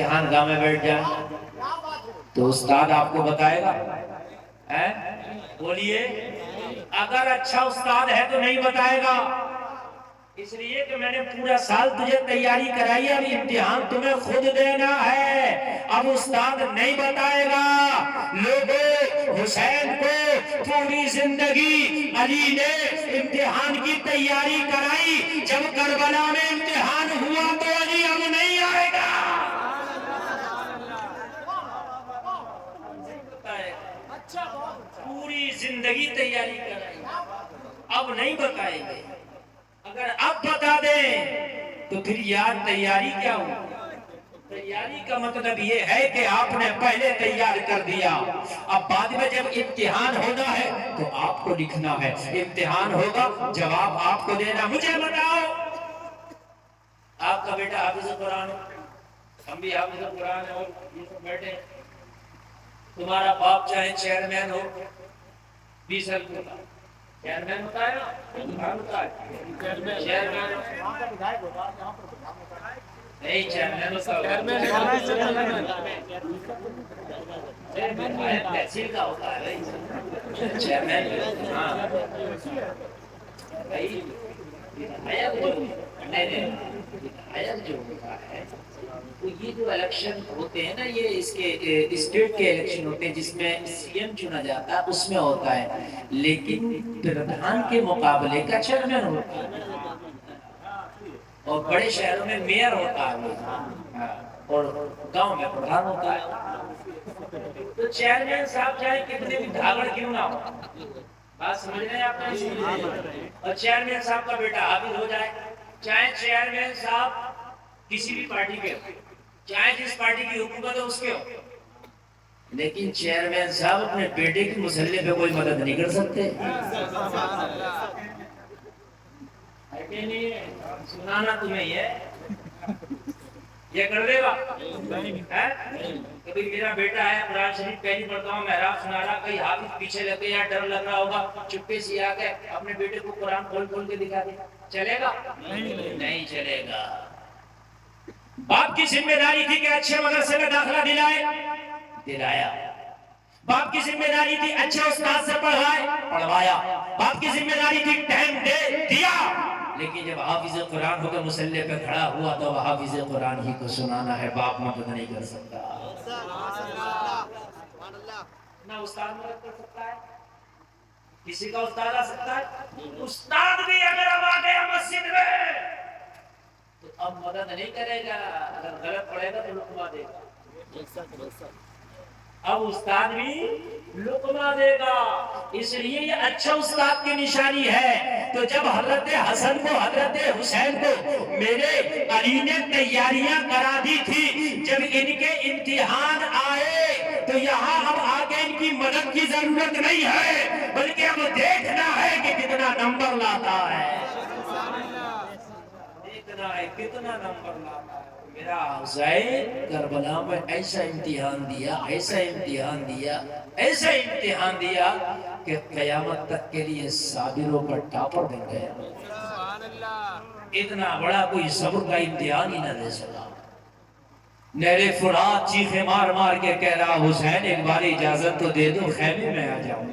امتحان گاہ میں بیٹھ جائیں تو استاد آپ کو بتائے گا؟ بولیے، اگر اچھا استاد ہے تو نہیں بتائے گا، اس لیے کہ میں نے پورا سال تجھے تیاری کرائی، اب امتحان تمہیں خود دینا ہے، اب استاد نہیں بتائے گا۔ لوگوں، حسین کو پوری زندگی علی نے امتحان کی تیاری کرائی، جب کربلا میں امتحان ہوا تو علی اب نہیں آئے گا، پوری زندگی تیاری کرائی، اب نہیں بتائیں گے۔ اگر اب بتا دیں تو پھر یار تیاری کیا ہو؟ تیاری کا مطلب یہ ہے کہ آپ نے پہلے تیار کر دیا، اب بعد میں جب امتحان ہونا ہے تو آپ کو لکھنا ہے، امتحان ہوگا جواب آپ کو دینا۔ مجھے بتاؤ، آپ کا بیٹا حافظ قرآن، ہم بھی حافظ قرآن ہیں اور یہ سب بیٹھے، تمہارا باپ چاہے چیئرمین ہو 20 سال کا، چیئرمین ہوتا ہے نا، ہوتا ہے چیئرمین، نہیں چیئرمین تحصیل کا ہوتا ہے چیئرمین، ہاں جو ہوتا ہے تو یہ جو الیکشن ہوتے ہیں نا، یہ اس کے اسٹیٹ کے الیکشن ہوتے ہیں جس میں سی ایم چنا جاتا ہے، اس میں ہوتا ہے، لیکن پردھان کے مقابلے کا چیئرمین ہوتا ہے، اور بڑے شہروں میں میئر ہوتا ہے اور گاؤں میں پردھان ہوتا ہے۔ تو چیئرمین صاحب چاہے کتنے بھی دھاگڑ کیوں نہ ہو، بات سمجھ رہے ہیں آپ نے؟ اور چیئرمین صاحب کا بیٹا حافظ ہو جائے، چاہے چیئرمین صاحب کسی بھی پارٹی کے ہو، چاہے جس پارٹی کی حکومت ہو اس کے ہو، لیکن چیئرمین صاحب اپنے بیٹے کی مسئلے پہ کوئی مدد نہیں کر سکتے۔ سنانا تمہیں یہ کر دے گا؟ کبھی میرا بیٹا ہے قرآن شریف پہلی پڑھتا ہوں، محراب سنا رہا، کہیں حافظ پیچھے لگے یا ڈر لگ رہا ہوگا، چپے سے آ کے اپنے بیٹے کو قرآن کھول کھول کے دکھا دے، چلے گا؟ نہیں چلے گا۔ باپ کی ذمہ داری تھی کہ اچھے مدرسے میں داخلہ دلایا، باپ کی ذمہ داری تھی اچھے استاد سے پڑھوایا، باپ کی ذمہ داری تھی ٹائم دیا، لیکن جب حافظ قرآن ہو کے مسلح پہ کھڑا ہوا تو حافظ قرآن ہی کو سنانا ہے، باپ مدد نہیں کر سکتا۔ نہ استاد مدد کر سکتا ہے، کسی کا استاد آ سکتا ہے؟ استاد بھی اگر اب آ گیا مسجد میں تو اب مدد نہیں کرے گا، اگر غلط پڑے گا تو لقمہ دے گا، اب استاد بھی لقمہ دے گا۔ اس لیے یہ اچھا استاد کی نشانی ہے۔ تو جب حضرت حسن کو، حضرت حسین کو میرے علی نے تیاریاں کرا دی تھی، جب ان کے امتحان آئے تو یہاں اب آگے ان کی مدد کی ضرورت نہیں ہے، بلکہ اب دیکھنا ہے کہ کتنا نمبر لاتا ہے، دیکھنا ہے کتنا نمبر لاتا ہے۔ میرا حسین کربلا میں ایسا امتحان دیا، ایسا امتحان دیا، ایسا امتحان دیا کہ قیامت تک کے لیے صابروں کا ٹاپر بن گیا۔ اتنا بڑا کوئی صبر کا امتحان ہی نہ دے سکا۔ نہر فرات چیخے مار مار کے کہہ رہا، حسین ایک بار اجازت تو دے دو، خیمے میں آ جاؤں۔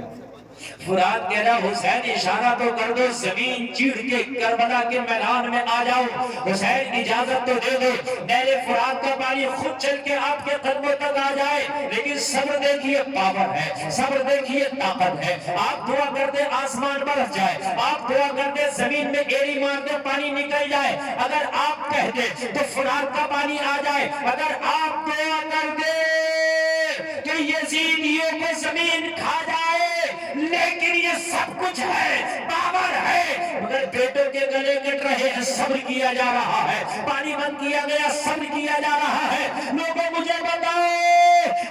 فرات کہہ رہا، حسین اشارہ تو کر دو، زمین چیڑ کے کربلا کے میدان میں آ جاؤ، حسین اجازت تو دے دو، نہر فرات کا پانی خود چل کے آپ کے قدموں تک آ جائے۔ لیکن صبر دیکھیے پاور ہے، صبر دیکھیے طاقت ہے۔ آپ دعا کر دے آسمان برس جائے، آپ دعا کر دے زمین میں ایڑی مار دے پانی نکل جائے، اگر آپ کہہ دے تو فرات کا پانی آ جائے، اگر آپ دعا کر دے کہ یزیدیوں کو زمین کھا جائے، لیکن یہ سب کچھ ہے، پاور ہے، مگر بیٹوں کے گلے کٹ رہے ہیں، صبر کیا جا رہا ہے، پانی بند کیا گیا، صبر کیا جا رہا ہے۔ لوگوں مجھے بتاؤ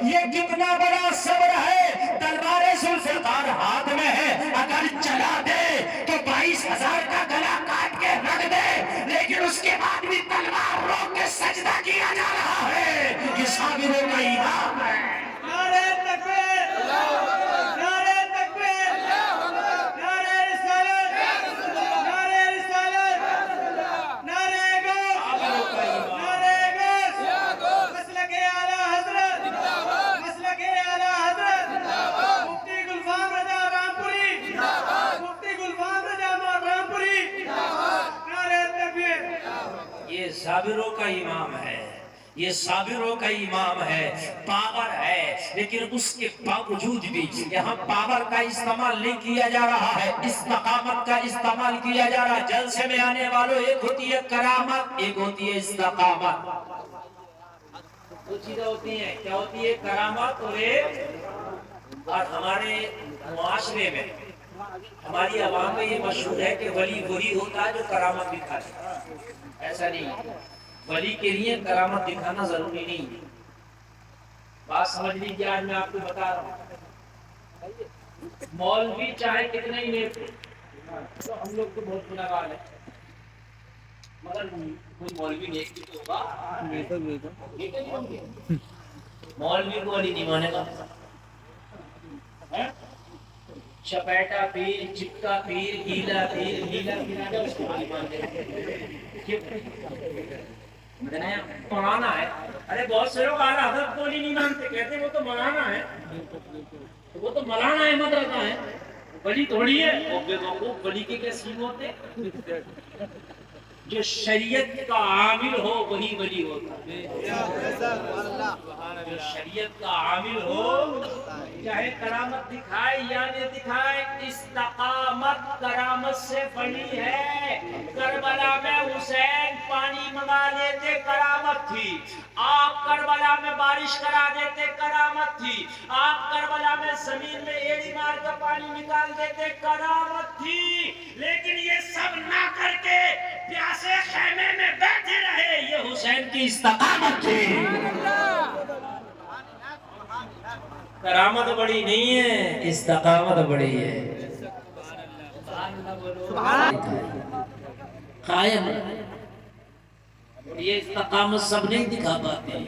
یہ کتنا بڑا صبر ہے۔ تلوار ذوالفقار ہاتھ میں ہے، اگر چلا دے تو 22,000 کا گلا کاٹ کے رکھ دے، لیکن اس کے بعد بھی تلوار روک کے سجدہ کیا جا رہا ہے۔ یہ صابروں کا ایمان ہے۔ نعرہ تکبیر، نعرہ تکبیر، نعرہ رسالت، نعرہ رسالت، نعرہ گوش، نعرہ گوش، مسلک صابروں کا امام ہے، یہ صابروں کا امام ہے، پاور ہے، لیکن اس کے باوجود بھی یہاں پاور کا استعمال نہیں کیا جا رہا ہے، استقامت کا استعمال کیا جا رہا ہے۔ جلسے میں آنے والوں، ایک ہوتی ہے کرامت، ایک ہوتی ہے استقامت۔ دو چیزیں ہوتی ہیں، کیا ہوتی ہے؟ کرامت اور ایک۔ اور ہمارے معاشرے میں، ہماری عوام میں یہ مشہور ہے کہ ولی وہی ہوتا ہے جو کرامت دکھاتا ہے۔ ایسا نہیں ہے، ولی کے لیے کرامت دکھانا ضروری نہیں ہے۔ بات سمجھ لیجیے، آج میں آپ کو بتا رہا ہوں، مولوی چاہے کتنے ہی نیک ہو، تو ہم لوگ تو بہت بڑا حال ہے، مگر کوئی مولوی نیک بھی تو ہوگا، مولوی کو ولی نہیں مانے گا۔ چپیٹا پیر، چپکا پیر، گیلا پیر، گیلا پیر آگے اس کو ولی مان دے۔ مولانا ہے، ارے بہت سے لوگ اعلیٰ حضرت کو ولی نہیں مانتے، کہتے وہ تو مولانا ہے، وہ تو مولانا احمد رضا ہے، ولی تھوڑی ہے۔ وہ بے وقوف، ولی کے کیا سین ہوتے؟ جو شریعت کا عامل ہو وہی ولی ہوتا ہے، جو شریعت کا عامل ہو، چاہے کرامت دکھائے یا نہ دکھائے، استقامت کرامت سے بڑی ہے۔ کربلا میں حسین پانی منگا لیتے، کرامت تھی۔ آپ کربلا میں بارش کرا دیتے، کرامت تھی۔ آپ کربلا میں زمین میں ایڑی مار کر پانی نکال دیتے، کرامت تھی۔ لیکن یہ سب نہ کر کے پیاسے خیمے میں بیٹھے رہے، یہ حسین کی استقامت تھی۔ کرامت بڑی نہیں ہے، استقامت بڑی ہے۔ قائم، یہ استقامت سب نہیں دکھا پاتے،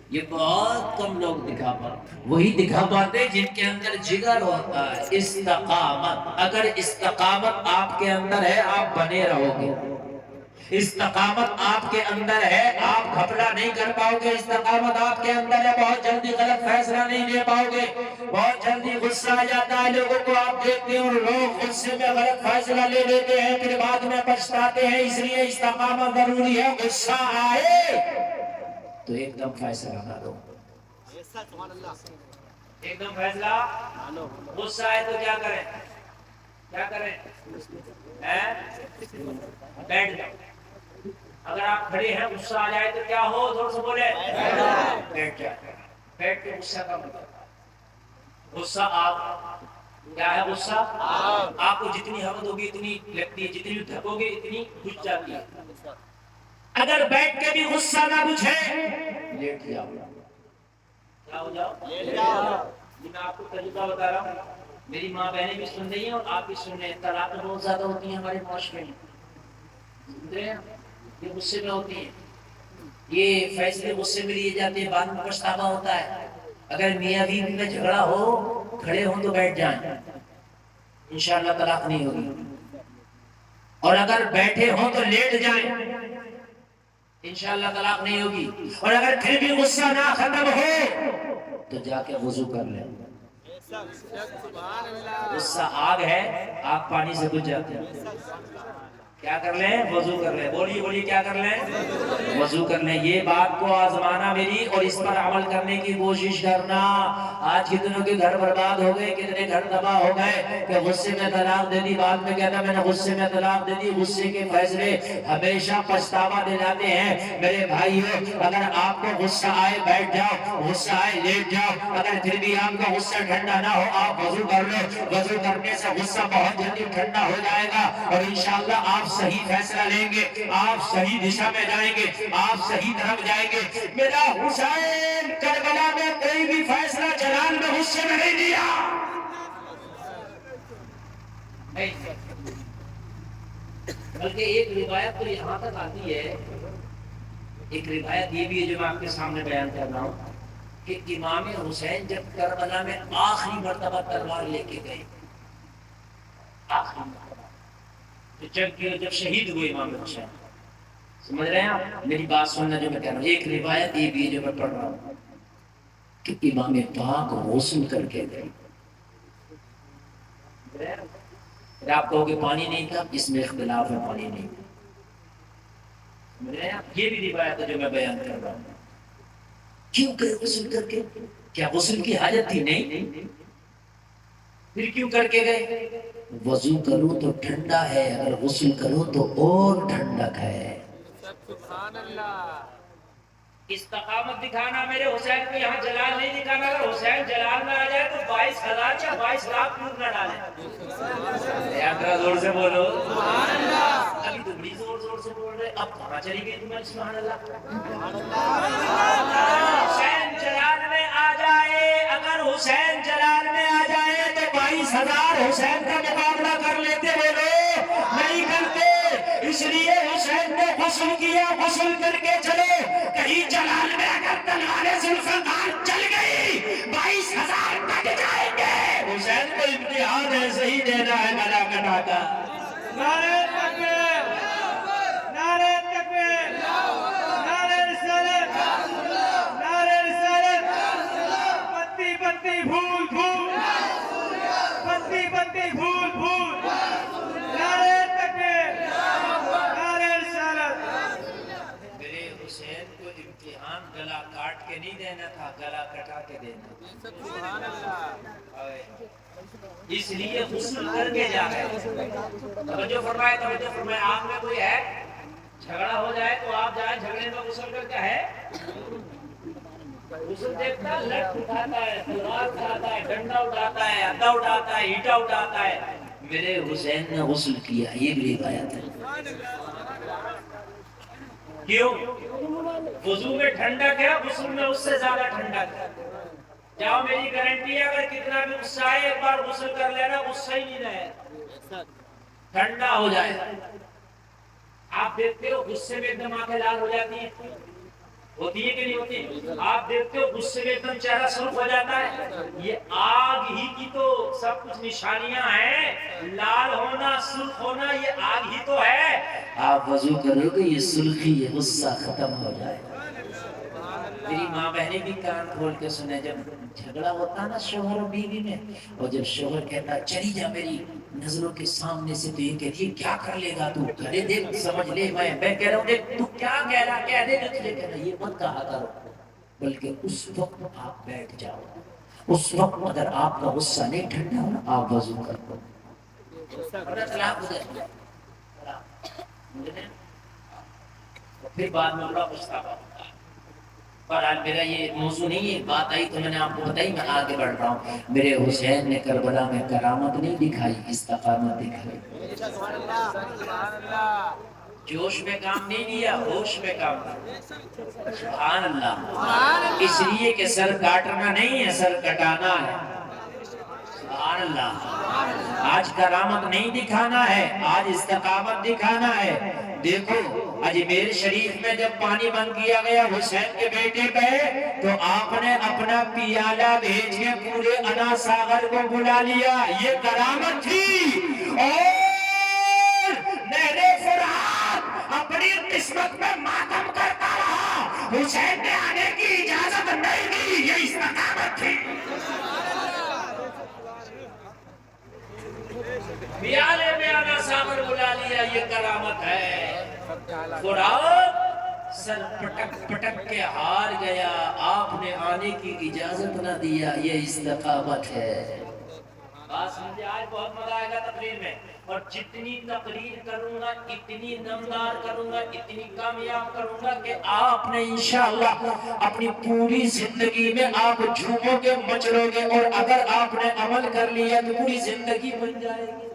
یہ بہت کم لوگ دکھا پاتے، وہی دکھا پاتے جن کے اندر جگر ہوتا ہے۔ استقامت، اگر استقامت آپ کے اندر ہے آپ بنے رہو گے، استقامت آپ کے اندر ہے آپ گھبرا نہیں کر پاؤ گے، استقامت آپ کے اندر ہے بہت جلدی غلط فیصلہ نہیں لے پاؤ گے، بہت جلدی غصہ آ جاتا ہے لوگوں کو، آپ دیکھتے ہیں اور لوگ غصے میں غلط فیصلہ لے لیتے ہیں پھر بعد میں پچھتاتے ہیں، اس لیے استقامت ضروری ہے۔ غصہ آئے تو ایک دم فیصلہ نہ لو، ایک دم فیصلہ۔ غصہ آئے تو کیا کریں؟ کیا کریں؟ بیٹھ جاؤ۔ اگر آپ کھڑے ہیں غصہ آ جائے تو کیا ہو؟ زور سے بولے، بیٹھ جاؤ۔ بیٹھ کے غصہ کا مطلب، غصہ آگ، کیا ہے غصہ؟ آگ کو جتنی حمد ہوگی اتنی لگتی ہے، جتنی دھکو گے اتنی بجھ جاتی ہے۔ اگر بیٹھ کے بھی غصہ نہ بجھے، لیٹ جاؤ۔ کیا ہو جاؤ؟ لیٹ جاؤ۔ میں آپ کو تجربہ بتا رہا ہوں، میری ماں بہنیں بھی سن رہی ہیں اور آپ بھی سن رہے ہیں، طلاق بہت زیادہ ہوتی ہیں ہمارے معاشرے میں، یہ غصے میں ہوتی ہیں، یہ فیصلے غصے میں لیے جاتے ہیں، بعد میں پچھتاوا ہوتا ہے۔ اگر میاں بیوی میں جھگڑا ہو، کھڑے ہوں تو بیٹھ جائیں، انشاءاللہ طلاق نہیں ہوگی، اور اگر بیٹھے ہوں تو لیٹ جائیں، انشاءاللہ طلاق نہیں ہوگی، اور اگر پھر بھی غصہ نہ ختم ہو تو جا کے وضو کر لیں۔ غصہ آگ ہے، آگ پانی سے بجھ جاتے ہیں، کیا کر لیں؟ وضو کر لیں۔ بولیے بولیے، کیا کر لیں؟ وضو کر لیں۔ یہ بات کو آزمانا میری اور اس پر عمل کرنے کی کوشش کرنا۔ آج کتنوں کے گھر برباد ہو گئے، کتنے گھر تباہ ہو گئے کہ غصے میں طلاق دے دی، بعد میں کہتا میں نے غصے میں طلاق دے دی۔ غصے کے فیصلے ہمیشہ پچھتاوا دلاتے ہیں۔ میرے بھائیو، اگر آپ کو غصہ آئے بیٹھ جاؤ، غصہ آئے لیٹ جاؤ، اگر پھر بھی آپ کا غصہ ٹھنڈا نہ ہو آپ وضو کر لو، وضو کرنے سے غصہ بہت جلدی ٹھنڈا ہو جائے گا، اور انشاءاللہ آپ صحیح فیصلہ لیں گے، آپ صحیح دشا میں جائیں گے، آپ صحیح طرف جائیں گے۔ میرا حسین کربلا میں کوئی بھی فیصلہ جلال میں غصے میں نہیں دیا، بلکہ ایک روایت تو یہاں تک آتی ہے، ایک روایت یہ بھی ہے جو میں آپ کے سامنے بیان کر رہا ہوں کہ امام حسین جب کربلا میں آخری مرتبہ تلوار لے کے گئے، آخری مرتبہ جب شہید ہوئے امام حسین، سمجھ رہے ہیں آپ؟ میری بات سننا جو میں کہہ رہا ہوں، ایک روایت یہ بھی ہے جو میں پڑھ رہا ہوں کہ امام پاک غسل کر کے گئے۔ آپ کہو کہ پانی نہیں تھا، اس میں اختلاف ہے، پانی نہیں تھا، یہ بھی روایت ہے جو میں بیان کر رہا ہوں. کیوں کہ غسل کر کے کیا غسل کی حاجت تھی؟ نہیں. پھر کیوں کر کے گئے؟ وضو کرو تو ٹھنڈا ہے، اگر غسل کرو تو اور ٹھنڈک ہے. سبحان اللہ. استقامت دکھانا میرے حسین کو یہاں جلال نہیں دکھانا. اگر حسین جلال میں آ جائے تو 22,000 یا 22,00,000 نور نہ ڈالے. ذرا زور سے بولو سبحان اللہ. ابھی تو بڑی زور سے بول رہے، اب کہاں چلی گئی تمہیں سبحان اللہ. حسین جلال میں آ جائے، اگر حسین جلال میں آ جائے تو 22,000 حسین کا مقابلہ کر لیتے وہ لوگ نہیں کرتے. اس لیے حسین نے غسل کیا، غسل کر کے چلے. کہیں جلال میں اگر تلوار ذوالفقار چل گئی 22,000 تک جائیں گے. حسین کو امتحان ایسے ہی دینا ہے گلا کٹا کا. نعرہ تکبیر، نعرہ تکبیر، نعرہ رسالت، نعرہ رسالت. پتی پتی پھول پھول، پتی پتی پھول پھول. نعرہ تکبیر، نعرہ رسالت. میرے حسین کو امتحان گلا کاٹ کے نہیں دینا تھا، گلا کٹا کے دینا. سبحان اللہ. اس لیے غسل کر کے جا رہے. توجہ فرمائے، توجہ فرمائے. آپ میں کوئی ہے جھگڑا ہو جائے تو آپ جائیں جھگڑے میں غسل کر کے ہے. غسل دیکھتا ہے، لٹ اٹھاتا ہے، تلوار اٹھاتا ہے، ڈنڈا اٹھاتا ہے، ہتھا اٹھاتا ہے، اینٹا اٹھاتا ہے. میرے حسین نے غسل کیا. یہ بھی روایت ہے. کیوں؟ وضو میں ٹھنڈک ہے، غسل میں اس سے زیادہ ٹھنڈک ہے. جاؤ میری گارنٹی ہے، اگر کتنا بھی غصہ آئے ایک بار غسل کر لینا غصہ ہی نہیں رہے، ٹھنڈا ہو جائے. آپ دیکھتے ہو غصے میں ایک دم آنکھیں لال ہو جاتی ہیں، ہوتی ہے کہ نہیں ہوتی؟ آپ دیکھتے ہو غصے میں ایک دم چہرہ سرخ ہو جاتا ہے. یہ آگ ہی کی تو سب کچھ نشانیاں ہیں. لال ہونا، سرخ ہونا، یہ آگ ہی تو ہے. آپ وضو کرو گے یہ سرخی، یہ غصہ ختم ہو جائے. میری ماں بہنیں بھی کان کھول کے سنے. جب جھگڑا ہوتا نا شوہر اور بیوی میں، اور جب شوہر کہتا چلی جا میری نظروں کے سامنے سے، تو یہ کہتی ہے کیا کر لے گا تو؟ ارے دیکھ سمجھ لے، میں کہہ رہا ہوں دیکھ تو کیا کہہ رہا، کہہ دے جو تجھے کہنا. یہ مت کہا کرو، بلکہ اس وقت آپ بیٹھ جاؤ. اس وقت اگر آپ کا غصہ نہیں ٹھنڈا ہو نا، آپ وضو کر لو. پھر بعد میں بڑا پچھتاوا ہوتا ہے. پر آج میرا یہ موضوع نہیں ہے، بات آئی تو میں نے آپ کو بتائی. میں آگے بڑھ رہا ہوں. میرے حسین نے کربلا میں کرامت نہیں دکھائی، استقامت دکھائی. جوش میں کام نہیں لیا، ہوش میں کام لیا. سبحان اللہ. اس لیے کہ سر کاٹنا نہیں ہے، سر کٹانا ہے. سبحان اللہ. آج کرامت نہیں دکھانا ہے، آج استقامت دکھانا ہے. دیکھو اجمیر شریف میں جب پانی بند کیا گیا حسین کے بیٹے پہ، تو آپ نے اپنا پیالہ بھیج کے پورے انا ساغر کو بلا لیا. یہ کرامت تھی. اور نہر فرات اپنی قسمت میں ماتم کرتا رہا، حسین نے آنے کی اجازت نہیں دی. یہ استقامت تھی. پیالے میں آنا سامر بلا لیا. یہ کرامت ہے. فرات سر پٹک پٹک کے ہار گیا، آپ نے آنے کی اجازت نہ دیا. یہ استقامت ہے. بات سمجھے؟ آج بہت مزہ آئے گا تقریر میں، اور جتنی تقریر کروں گا اتنی نمدار کروں گا، اتنی کامیاب کروں گا کہ آپ نے انشاءاللہ اپنی پوری زندگی میں آپ جھومو گے، مچلو گے. اور اگر آپ نے عمل کر لیا تو پوری زندگی بن جائے گی.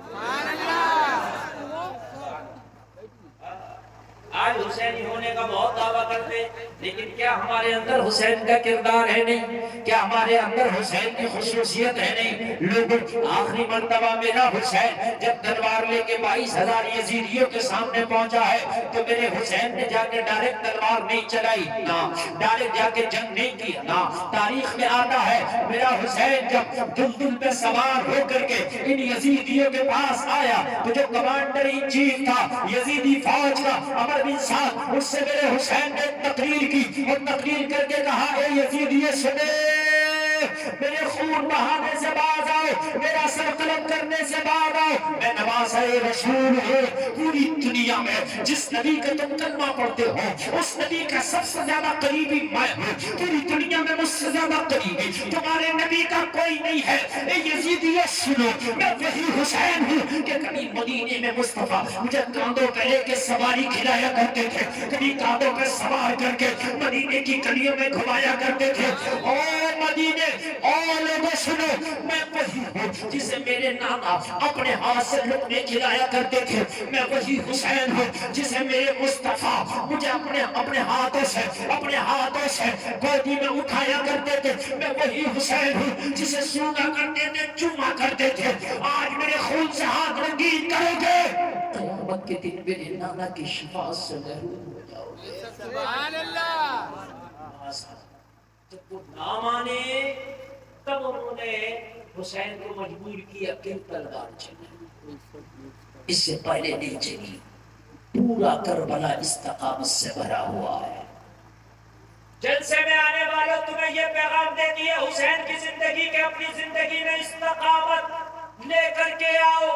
آج حسینی ہونے کا بہت دعویٰ کرتے، لیکن کیا ہمارے اندر حسین کا کردار ہے نہیں؟ کیا ہمارے اندر حسین کی خصوصیت ہے نہیں؟ لوگ آخری مرتبہ میرا حسین جب تلوار لے کے 22,000 یزیدیوں کے سامنے پہنچا ہے، تو میرے حسین نے جا کے ڈائریکٹ تلوار نہیں چلائی، نہ ڈائریکٹ جا کے جنگ نہیں کی. نہ تاریخ میں آتا ہے میرا حسین جب دلدل پہ سوار ہو کر کے ان یزیدیوں کے پاس آیا، تو جو کمانڈر ان چیف تھا یزیدی فوج کا عمر بن سعد، اس سے میرے حسین نے تقریر کی، اور تقریر کر کے کہا اے یزیدی سنے، میرے خون بہانے سے باز آؤ، میرا سر قلم کرنے سے باز آؤ، میں نواسہ رسول ہوں۔ پوری دنیا میں جس نبی کا تم کلمہ پڑھتے ہو اس نبی کا سب سے زیادہ قریبی میں ہوں، پوری دنیا میں مجھ سے زیادہ قریبی تمہارے نبی کا کوئی نہیں ہے۔ اے یزیدیت سنو، میں وہی حسین ہوں کہ کبھی مدینے میں مصطفیٰ مجھے کاندھوں پہ لے کے سواری کھلایا کرتے تھے، کبھی کاندھوں پہ سوار کر کے مدینے کی گلیوں میں گھمایا کرتے تھے۔ اور مدینے اور لوگوں سنو، میں وہی ہوں جسے میرے نانا اپنے ہاتھ سے لقمے کھلایا کرتے تھے، میں وہی حسین ہوں جسے میرے مصطفیٰ مجھے اپنے ہاتھوں سے گودی میں اٹھایا کرتے تھے، میں وہی حسین ہوں جسے سونا کرتے تھے، چوما کرتے تھے۔ آج میرے خون سے ہاتھ رنگین کرو گے، قیامت کے دن میرے نانا کی شفاعت سے محروم ہو جاؤ گے۔ سبحان اللہ۔ جب وہ نہ مانے تب انہوں نے حسین کو مجبور کیا کہ تلوار چلی، اس سے پہلے نہیں چلی۔ پورا کربلا استقامت سے بھرا ہوا ہے۔ جلسے میں آنے والوں تمہیں یہ پیغام دے دیا حسین کی زندگی کے اپنی زندگی میں استقامت لے کر کے آؤ،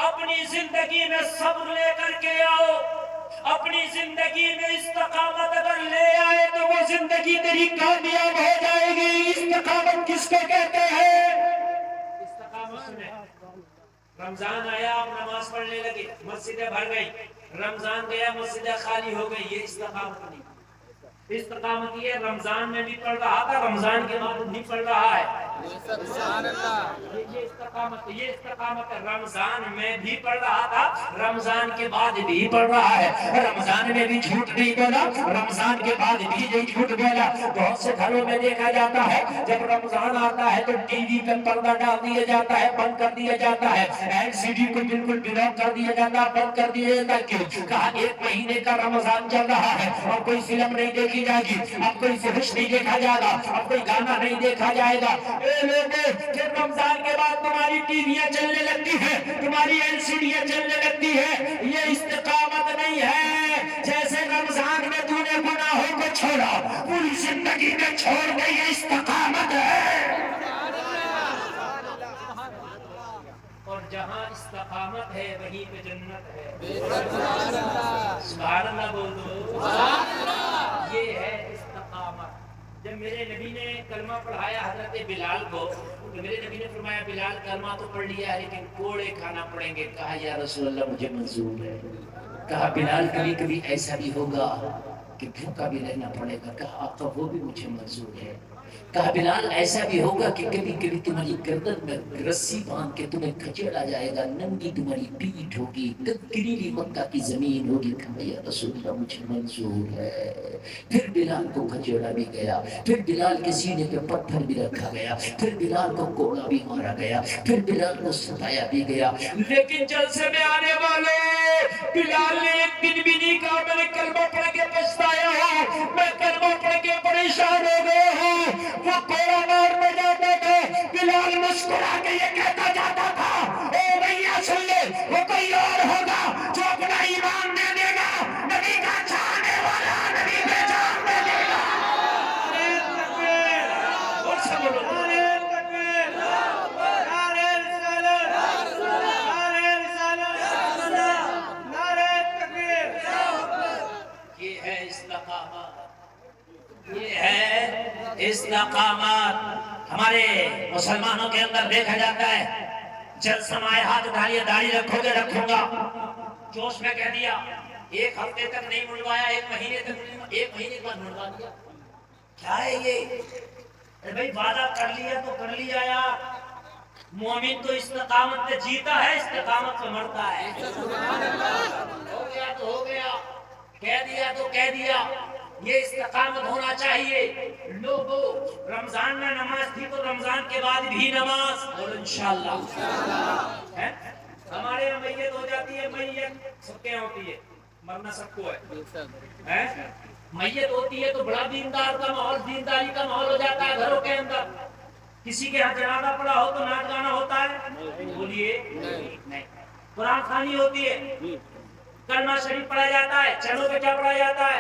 اپنی زندگی میں صبر لے کر کے آؤ، اپنی زندگی میں استقامت اگر لے آئے تو وہ زندگی تیری کامیاب ہو جائے گی۔ استقامت کس کو کہتے ہیں؟ استقامت سنیں، رمضان آیا آپ نماز پڑھنے لگے، مسجدیں بھر گئی، رمضان گیا مسجدیں خالی ہو گئی، یہ استقامت نہیں۔ استقامت یہ رمضان میں بھی پڑھ رہا تھا، رمضان کے بعد نہیں پڑھ رہا ہے۔ یہ استقامت ہے، رمضان میں بھی پڑھ رہا تھا، رمضان کے بعد بھی پڑھ رہا ہے، رمضان میں بھی جھوٹ نہیں بولا، رمضان کے بعد بھی نہیں جھوٹ بولا۔ بہت سے گھروں میں دیکھا جاتا ہے جب رمضان آتا ہے تو ٹی وی پہ پردہ ڈال دیا جاتا ہے، بند کر دیا جاتا ہے، ایل سی ڈی کو بالکل بلاک کر دیا جاتا ہے، بند کر دیا جاتا ہے۔ کیوں؟ کہا ایک مہینے کا رمضان چل رہا ہے اور کوئی فلم نہیں دیکھی جائے گی، اب کوئی فحش نہیں دیکھا جائے گا، اب کوئی گانا نہیں دیکھا جائے گا۔ اے لوگوں، پھر رمضان کے بعد تمہاری ٹی ویاں چلنے لگتی ہیں، تمہاری ایل سی ڈیاں چلنے لگتی ہیں، یہ استقامت نہیں ہے۔ جیسے رمضان میں تو نے گناہوں کو چھوڑا، پوری زندگی میں چھوڑ گئی، یہ استقامت ہے۔ اور جہاں استقامت ہے وہیں پہ جنت ہے۔ سبحان اللہ بول دو۔ یہ ہے استقامت۔ جب میرے نبی نے کلمہ پڑھایا حضرت بلال کو تو میرے نبی نے فرمایا بلال کلمہ تو پڑھ لیا ہے لیکن کوڑے کھانا پڑیں گے۔ کہا یا رسول اللہ مجھے منظور ہے۔ کہا بلال کبھی کبھی ایسا بھی ہوگا کہ بھوکا بھی رہنا پڑے گا۔ کہا آقا وہ بھی مجھے منظور ہے۔ کہا بلال ایسا بھی ہوگا کہ کبھی کبھی تمہاری گردن میں رسی باندھ کے تمہیں کھچیڑا جائے گا، ننگی تمہاری پیٹھ ہوگی، گریلی مکہ کی زمین ہوگی۔ کہا یا رسول اللہ مجھے منظور ہے۔ پھر بلال کو کھچیڑا بھی گیا، پھر بلال کے سینے پہ پتھر بھی رکھا گیا، پھر بلال کو کوڑا بھی مارا گیا، پھر بلال کو ستایا بھی گیا۔ لیکن جلسے میں آنے والے بلال نے ایک دن بھی نہیں کہا میں نے کلمہ پڑھ کے پچھتایا ہوں، میں کلمہ پڑھ کے پریشان ہو گیا ہوں۔ وہ کوڑا مارنے جاتا تھا، بلال مسکرا کے یہ کہتا جاتا تھا اے بھیا سن لے، وہ کوئی اور ہوگا جو اپنا ایمان دے دے گا، نبی کا چاہنے والا نبی پہ جان دے دے گا۔ اور سب لوگ یہ ہے استقامت، یہ ہے استقامت۔ ہمارے مسلمانوں کے اندر دیکھا جاتا ہے جب سمائے ہاتھ اٹھائیے، داڑھی رکھو گے رکھوں گا، جوش میں کہہ دیا، ایک ہفتے تک نہیں منڈوایا، ایک مہینے تک نہیں، ایک مہینے کے بعد منڈوا دیا۔ کیا ہے یہ؟ بھائی وعدہ کر لیا تو کر لیا یار۔ مومن تو استقامت پہ جیتا ہے، استقامت پہ مرتا ہے۔ ہو گیا تو ہو گیا، کہہ دیا تو کہہ دیا، یہ استقامت ہونا چاہیے۔ لوگوں رمضان میں نماز تھی تو رمضان کے بعد بھی نماز، اور انشاءاللہ ہمارے یہاں میت ہو جاتی ہے، میت سب کے یہاں ہوتی ہے، مرنا سب کو ہے، میت ہوتی ہے تو بڑا دیندار کا ماحول، دینداری کا ماحول ہو جاتا ہے گھروں کے اندر۔ کسی کے یہاں جنازہ پڑا ہو تو ناچ گانا ہوتا ہے؟ بولیے نہیں۔ قرآن خوانی ہوتی ہے، کلمہ شریف پڑھا جاتا ہے، چلو پہ کیا پڑھا جاتا ہے؟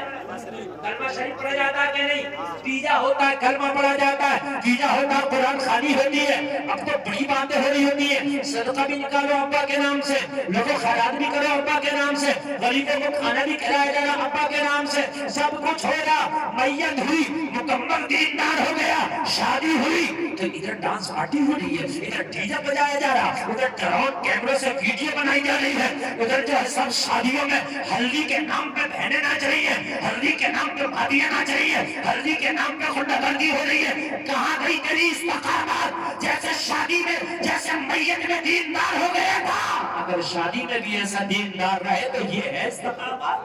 کلمہ شریف پڑھا جاتا ہے کہ نہیں؟ تیجا ہوتا ہے، کلمہ پڑھا جاتا ہے، تیجا ہوتا ہے، قرآن خوانی ہوتی ہے۔ اب تو بڑی باتیں ہو رہی ہوتی ہیں، صدقہ بھی نکالو ابا کے نام سے، لوگوں خیرات بھی کرو ابا کے نام سے، غریبوں کو کھانا بھی کھلایا جا رہا ابا کے نام سے، سب کچھ ہو رہا، میت ہوئی، مکمل دیندار ہو گیا، شادی ہوئی تو ادھر ڈانس پارٹی ہو رہی ہے، ادھر ڈی جے بجایا جا رہا، ادھر ڈرون کیمرے سے ویڈیو بنائی جا رہی ہے، ادھر جو ہے سب شادیوں میں ہلدی کے نام پہ بہنیں ناچ رہی ہیں، ہلدی کے نام پہ بھابیاں ناچ رہی ہیں، ہلدی کے نام پہ غنڈہ گردی ہو رہی ہے۔ کہاں گئی تیری استقامت؟ جیسے شادی میں، جیسے میت میں دیندار ہو گیا تھا، اگر شادی میں بھی ایسا دیندار رہے تو یہ ہے استقامت،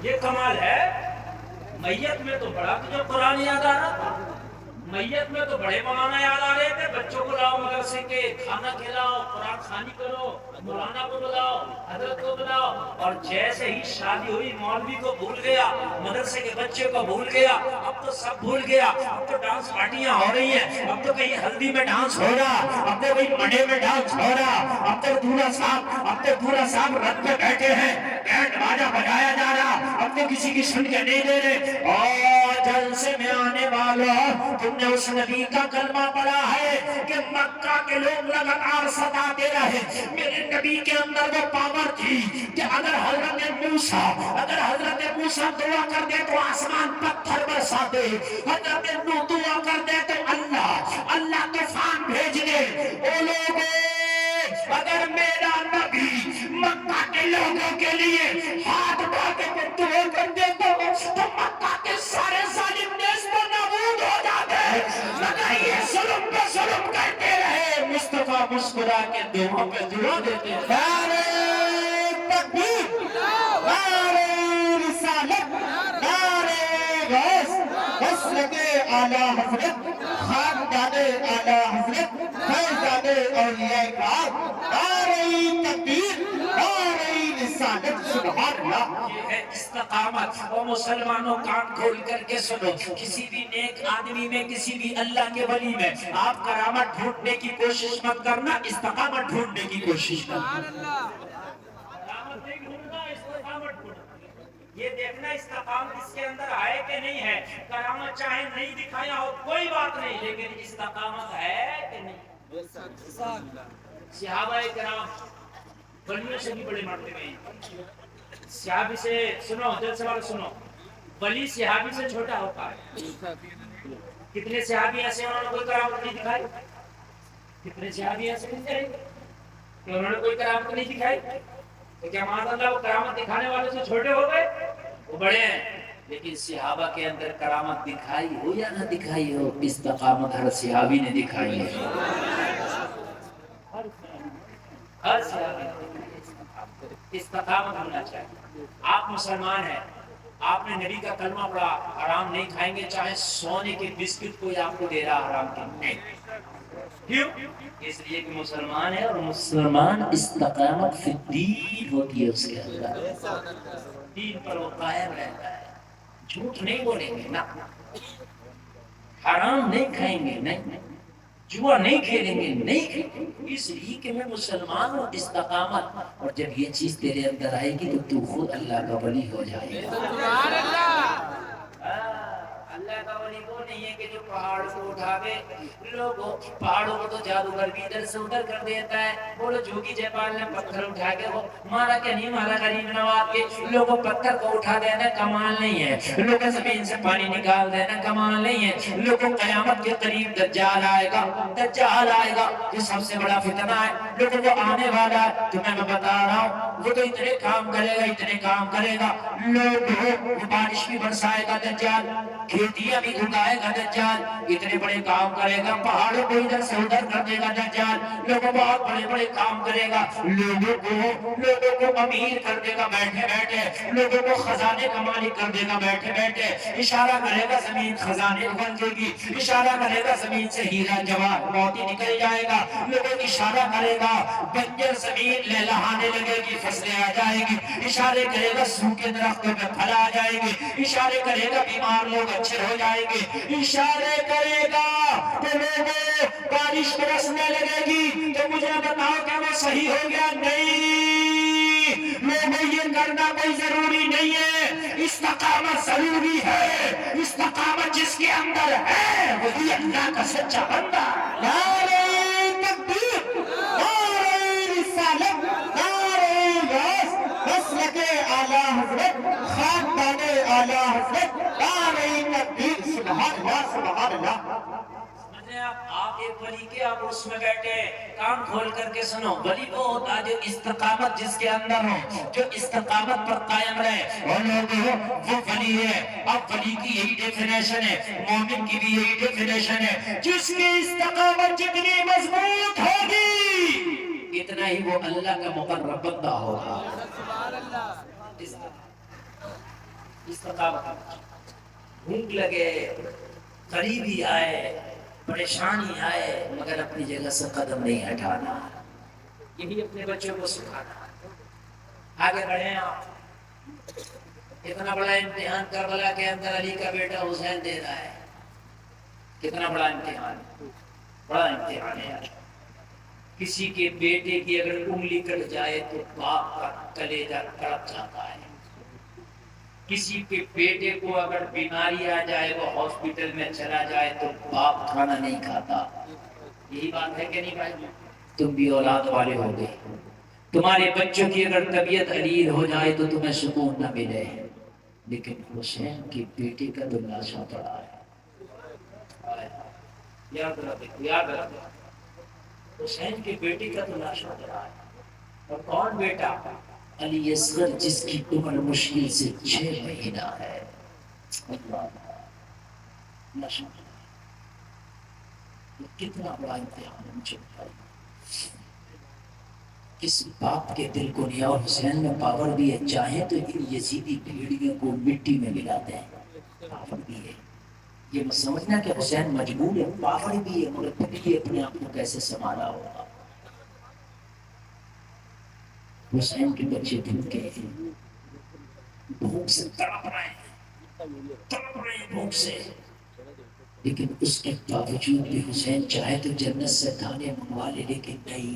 یہ کمال ہے۔ میت میں تو بڑا تجھے قرآن یاد آ رہا تھا، میت میں تو بڑے مولانا یاد آ رہے تھے، بچوں کو لاؤ مدرسے کے، کھانا کھلاؤ، قرآن خوانی کرو، مولانا کو بلاؤ، حضرت کو بلاؤ، اور جیسے ہی شادی ہوئی مولوی کو بھول گیا، مدرسے کے بچے کو بھول گیا، اب تو سب بھول گیا، اب تو ڈانس پارٹیاں ہو رہی ہیں، اب تو کہیں ہلدی میں ڈانس ہو رہا، اب تو کہیں منڈے میں ڈانس ہو رہا، اب تو دورا صاحب رت پہ بیٹھے ہیں، بینڈ باجا بجایا جا رہا، اب تو کسی کی سن کے نہیں دے رہے۔ اور جلسے میں آنے والوں، تم نے اس نبی کا کلمہ پڑھا ہے کہ مکہ کے لوگ لگاتار ستاتے رہے، میرے نبی کے اندر وہ پاور تھی کہ اگر حضرت موسیٰ دعا کر دے تو آسمان پتھر برسا دے، حضرت نوح دعا کر دے تو اللہ طوفان بھیج دے۔ او لوگوں، اگر میرا نبی مکہ کے لوگوں کے لیے ہاتھ اٹھا کے دعا کر دے تو مکہ کے سارے ظالم نیست و نابود ہو جاتے، مگر یہ ظلم پہ ظلم کرتے رہے۔ مصطفیٰ مسکرا کے دعا پہ دعا دیتے ہیں۔ نعرہ تکبیر، نعرہ رسالت، نعرہ غوث، مسلک اعلیٰ حضرت، خاندان اعلیٰ حضرت، فیضان اولیاء کرام، نعرہ تکبیر، نعرہ رسالت، سبحان اللہ۔ یہ ہے استقامت۔ اور مسلمانوں کان کھول کر کے سنو، کسی بھی نیک آدمی میں، کسی بھی اللہ کے ولی میں آپ کرامت ڈھونڈنے کی کوشش مت کرنا، استقامت ڈھونڈنے کی کوشش کرنا۔ کرامت نہیں ڈھونڈنا، استقامت ڈھونڈنا۔ یہ دیکھنا استقامت اس کے اندر ہے کہ نہیں ہے۔ کرامت چاہے نہیں دکھایا ہو کوئی بات نہیں، لیکن استقامت ہے کہ نہیں۔ صحابہ کرام ولیوں سے بھی بڑے مرتبے ہیں۔ صحابی سے سنو، دل سے بات سنو، ولی صحابی سے چھوٹا ہوتا ہے۔ کتنے صحابی ایسے انہوں نے کوئی کرامت نہیں دکھائی؟ کتنے صحابی ایسے نہیں کہ انہوں نے کوئی کرامت نہیں دکھائی؟ تو کیا معاذ اللہ وہ کرامت دکھانے والے سے چھوٹے ہو گئے؟ وہ بڑے ہیں۔ لیکن صحابہ کے اندر کرامت دکھائی ہو یا نہ دکھائی ہو، استقامت ہر صحابی نے دکھائی ہے۔ ہر صحابی نے استقامت ہونا چاہیے۔ آپ مسلمان ہیں، آپ نے نبی کا کلمہ پڑھا، حرام نہیں کھائیں گے، چاہے سونے کے بسکٹ کوئی آپ کو دے رہا حرام کے نہیں۔ کیوں؟ اس لیے کہ مسلمان ہے، اور مسلمان استقامت فی الدین ہوتی ہے اس کے اندر، دین پر وہ قائم رہتا ہے، جھوٹ نہیں بولیں گے، نہ حرام نہیں کھائیں گے، نہیں جوا نہیں کھیلیں گے، نہیں کھیلیں گے، اس لیے کہ میں مسلمان ہوں۔ استقامت، اور جب یہ چیز تیرے اندر آئے گی تو تو خود اللہ کا ولی ہو جائے گا۔ اللہ کا ولی وہ نہیں ہے کہ جو پہاڑ کو اٹھا کے لوگوں، پہاڑوں کو تو جادوگر بھی ادھر سے ادھر کر دیتا ہے۔ بولو جوگی جے پال نے پتھر اٹھا کے وہ مارا کہ نہیں مارا غریب نواز کے، لوگوں پتھر کو اٹھا دینا کمال نہیں ہے، لوگوں زمین سے پانی نکال دینا کمال نہیں ہے۔ لوگوں قیامت کے قریب دجال آئے گا، دجال آئے گا، یہ سب سے بڑا فتنہ ہے، لوگوں کو آنے والا ہے۔ تمہیں میں بتا رہا ہوں، وہ تو اتنے کام کرے گا، اتنے کام کرے گا، لوگوں بارش بھی برسائے گا دجال، کھیتیاں بھی اگائے گا دجال، اتنے بڑے کام کرے گا، پہاڑوں کو ادھر سے ادھر کر دے گا دجال، لوگوں بہت بڑے بڑے کام کرے گا، لوگوں کو امیر کر دے گا بیٹھے بیٹھے، لوگوں کو خزانے کا مالک کر دے گا بیٹھے بیٹھے، اشارہ کرے گا زمین خزانے بن جائے گی، اشارہ کرے گا زمین سے ہیرا جواہر موتی نکل جائے گا، لوگوں اشارہ کرے گا گا، بنجر زمین لہلہانے لگے گی، فصلیں آ جائیں گی، اشارے کرے گا سوکھے درختوں میں پھل آ جائیں گے، اشارے کرے گا بیمار لوگ اچھے ہو جائیں گے، اشارے کرے گا تو لوگوں بارش برسنے لگے گی، تو مجھے بتاؤ کہ وہ صحیح ہو گیا؟ نہیں، لوگوں یہ کرنا کوئی ضروری نہیں ہے، استقامت ضروری ہے، استقامت جس کے اندر ہے وہی اللہ کا سچا بندہ ہے۔ نعرہ تکبیر، نعرہ رسالت، نعرہ غوث، مسلک اعلی حضرت، خاندان اعلی حضرت، نعرہ تکبیر، سبحان اللہ سبحان اللہ۔ سمجھیں آپ ایک ولی کے آپ اس میں بیٹھے ہیں، کان کھول کر کے سنو، ولی وہ ہوتا ہے جو استقامت جس کے اندر ہو، جو استقامت پر قائم رہے، اور لوگوں وہ ولی ہے۔ اب ولی کی یہی ڈیفینیشن ہے، مومن کی بھی یہی ڈیفینیشن ہے، جس کی استقامت جتنی مضبوط ہوگی اتنا ہی وہ اللہ کا مقرب بندہ ہوگا۔ استقامت، بھوک لگے، قریبی آئے، پریشانی آئے، مگر اپنی جگہ سے قدم نہیں ہٹانا، یہی اپنے بچوں کو سکھانا۔ آگے بڑھیں آپ، کتنا بڑا امتحان کربلا کے اندر علی کا بیٹا حسین دے رہا ہے، کتنا بڑا امتحان، بڑا امتحان ہے یار۔ کسی کے بیٹے کی اگر انگلی کٹ جائے تو باپ کا کلیجہ تڑپ جاتا ہے، کسی کے بیٹے کو اگر بیماری آ جائے، وہ ہاسپٹل میں چلا جائے تو باپ کھانا نہیں کھاتا۔ یہی بات ہے کہ نہیں بھائی؟ تم بھی اولاد والے ہو گئے، تمہارے بچوں کی اگر طبیعت علیل ہو جائے تو تمہیں سکون نہ ملے، لیکن حسین کی بیٹی کا تو لاشا پڑا ہے۔ یاد رکھو، یاد رکھو، حسین کی بیٹی کا تو لاشا پڑا ہے۔ اور کون بیٹا؟ علی اصغر، جس کی عمر مشکل سے 6 مہینہ ہے۔ کتنا بڑا امتحان ہے مجھے بتائیے، کس باپ کے دل کو نہیں؟ اور حسین میں پاور بھی ہے، چاہے تو ان یزیدی بھیڑیوں کو مٹی میں ملا دیں، پاور بھی ہے۔ یہ مت سمجھنا کہ حسین مجبور ہے، پاور بھی ہے، مگر پھر بھی اپنے آپ کو کیسے سنبھالا ہوگا۔ حسین کے بچے بھوکے ہیں، بھوک سے تڑپ رہے ہیں، تڑپ رہے ہیں بھوک سے، لیکن اس کے باوجود بھی حسین چاہے تو جنت سے کھانے منگوا لے، لیکن نہیں۔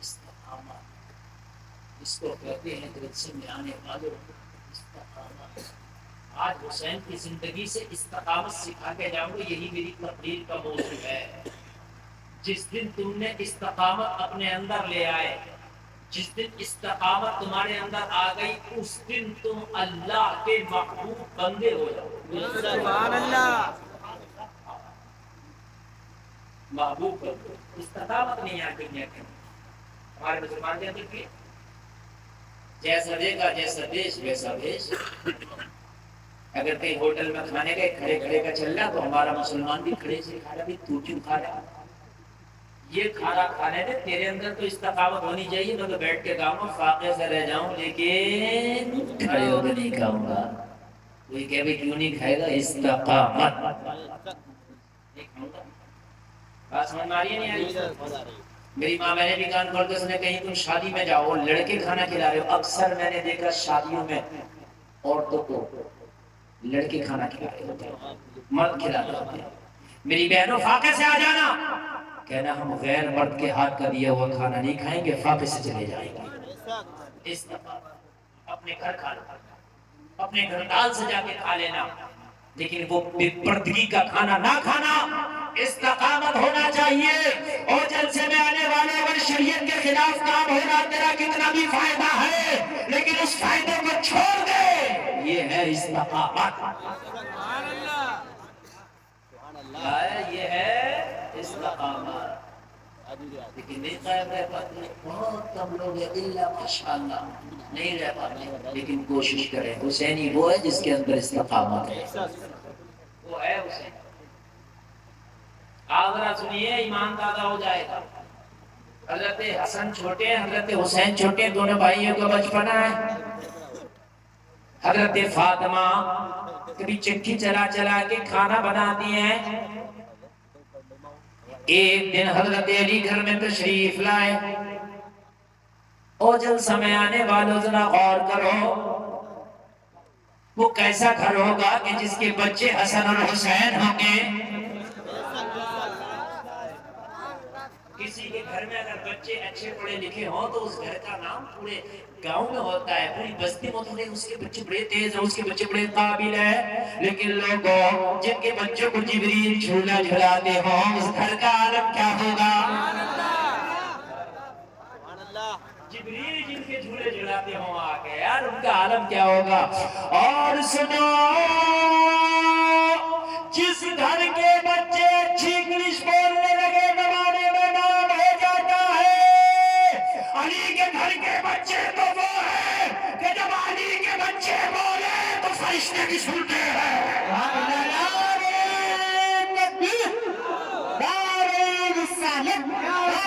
استقامت اس کو کہتے ہیں دل سے میں آنے والوں، استقامت۔ آج حسین کی زندگی سے استقامت سکھا کے جاؤں گا، یہی میری تقریر کا موضوع ہے۔ جس دن تم نے استقامت اپنے اندر لے آئے، جس دن استقامت تمہارے اندر آ گئی، اس دن تم اللہ کے محبوب بندے ہو جاؤ۔ سبحان اللہ، محبوب بندے۔ استقامت نہیں ہے دنیا کے ہمارے مسلمان کے اندر کی، جیسا دیکھا جیسا دیش ویسا دیش۔ اگر کہیں ہوٹل میں کھانے گئے، کھڑے کھڑے کا چل رہا تو ہمارا مسلمان بھی کھڑے سے کھا رہا، بھی تو کیوں کھا رہا؟ یہ کھانا کھانے دے، تیرے اندر تو استقامت ہونی چاہیے۔ میں تو بیٹھ کے کھاؤں، فاقے سے رہ جاؤں، لیکن کھڑے ہو کے نہیں کھاؤں گا۔ کوئی کہے بھی کیوں نہیں کھائے گا؟ استقامت۔ بات سمجھ میں آ رہی ہے نہیں آ رہی؟ میری ماں، میں نے بھی کان کھول کے سنے، کہیں تم شادی میں جاؤ لڑکے کھانا کھلا رہے ہو، اکثر میں نے دیکھا شادیوں میں عورتوں کو لڑکے کھانا کھلا رہے ہوتے ہیں، مرد کھلا رہے ہوتے ہیں۔ میری بہنوں، فاقے سے آ جانا، کہنا ہم غیر مرد کے ہاتھ کا دیا ہوا کھانا نہیں کھائیں گے، فاقے سے چلے جائیں گے۔ استقامت، اپنے گھر کھانا، اپنے گھر دال سے جا کے کھا لینا، لیکن وہ بے پردگی کا کھانا نہ کھانا۔ استقامت ہونا چاہیے۔ اور جلسے میں آنے والے اگر شریعت کے خلاف کام ہو رہا، تیرا کتنا بھی فائدہ ہے لیکن اس فائدے کو چھوڑ دے، یہ ہے استقامت۔ یہ ہے استقامت۔ لیکن نہیں قائم رہ پاتے، بہت کم لوگ ہیں، الا ماشاءاللہ نہیں رہ پاتے، لیکن کوشش کریں۔ حسینی وہ ہے جس کے اندر استقامت ہے، وہ ہے حسین۔ آگرہ سنیے، ایمان تازہ ہو جائے گا۔ حضرت حسن چھوٹے ہیں، حضرت حسین چھوٹے ہیں، دونوں بھائیوں کا بچپنا ہے۔ حضرت فاطمہ کبھی چکی چلا چلا کے کھانا بناتی ہیں، ایک دن حضرت علی گھر میں تشریف لائے، اور جلسہ میں آنے والوں ذرا غور کرو، وہ کیسا گھر ہوگا کہ جس کے بچے حسن اور حسین ہوں گے؟ کسی کے گھر میں اگر بچے اچھے پڑھے لکھے ہوں تو اس گھر کا نام پورے گاؤں میں ہوتا ہے، پوری بستی میں ہوتا ہے، اس کے بچے بڑے تیز ہیں، اس کے بچے بڑے قابل ہیں۔ لیکن لوگوں جن کے بچوں کو جبریل جھولا جھلاتے ہوں، اس گھر کا عالم کیا ہوگا؟ جبریل جن کے جھولے جھلاتے ہوں آ کے، یار ان کا عالم کیا ہوگا؟ اور سنو، جس گھر کے بچے اچھی انگلش بولنے لگے زمانے میں نام ہو جاتا ہے۔ علی کے گھر کے بچے تو وہ ہیں کہ جب علی کے بچے بولے تو فرشتے بھی سنتے ہیں۔ نعرہ تکبیر، نعرہ رسالت، نعرہ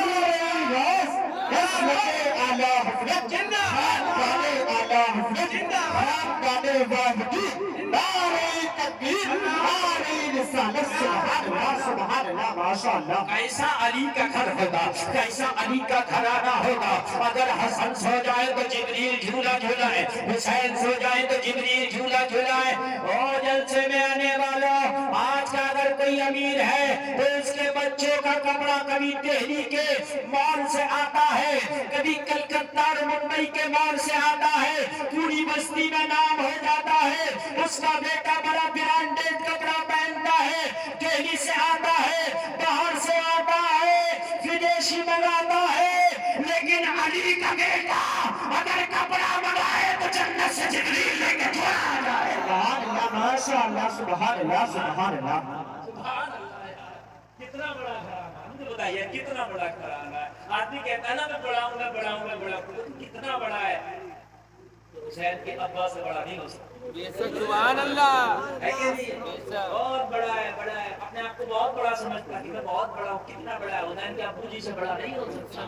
غوث، مسلک اعلی حضرت، خاندان اعلی حضرت، خاندان واحدی، نعرہ تکبیر، نعرہ رسالت، سبحان اللہ، سبحان اللہ، ماشاءاللہ۔ کیسا علی کا گھر ہوگا، کیسا علی کا گھرانہ ہوگا۔ اگر حسن سو جائے تو جبریل جھولا جھولائے، حسین سو جائے تو جبریل جھولا جھولائے۔ اور جلسے میں آنے والا، آج کا اگر کوئی امیر ہے تو اس کے بچوں کا کپڑا کبھی دہلی کے مال سے آتا ہے، کبھی کلکتہ اور ممبئی کے مال سے آتا ہے، پوری بستی میں نام ہو جاتا ہے۔ اس کا بیٹا بڑا برانڈیڈ کپڑا پہنتا ہے، دہلی سے آتا ہے، باہر سے آتا ہے، ودیشی منگاتا ہے۔ لیکن علی کا بیٹا اگر کپڑا منگائے تو جنت سے جبریل لے کے چلا جائے۔ سبحان اللہ، ماشاءاللہ، سبحان اللہ، سبحان اللہ۔ سبحان اللہ یار، کتنا بڑا گھرانہ، مجھے بتائیے کتنا بڑا گھرانہ ہے۔ آدمی کہتا ہے نا میں بڑا ہوں، میں بڑا ہوں، میں بڑا ہوں، کتنا بڑا ہے؟ تو حسین کے ابا سے بڑا نہیں ہو سکتا۔ سبحان اللہ، ہے کہ نہیں؟ بہت بڑا ہے، بڑا ہے، اپنے آپ کو بہت بڑا سمجھتا ہے کہ میں بہت بڑا ہوں۔ کتنا بڑا ہے؟ حسین کے ابو جی سے بڑا نہیں ہو سکتا۔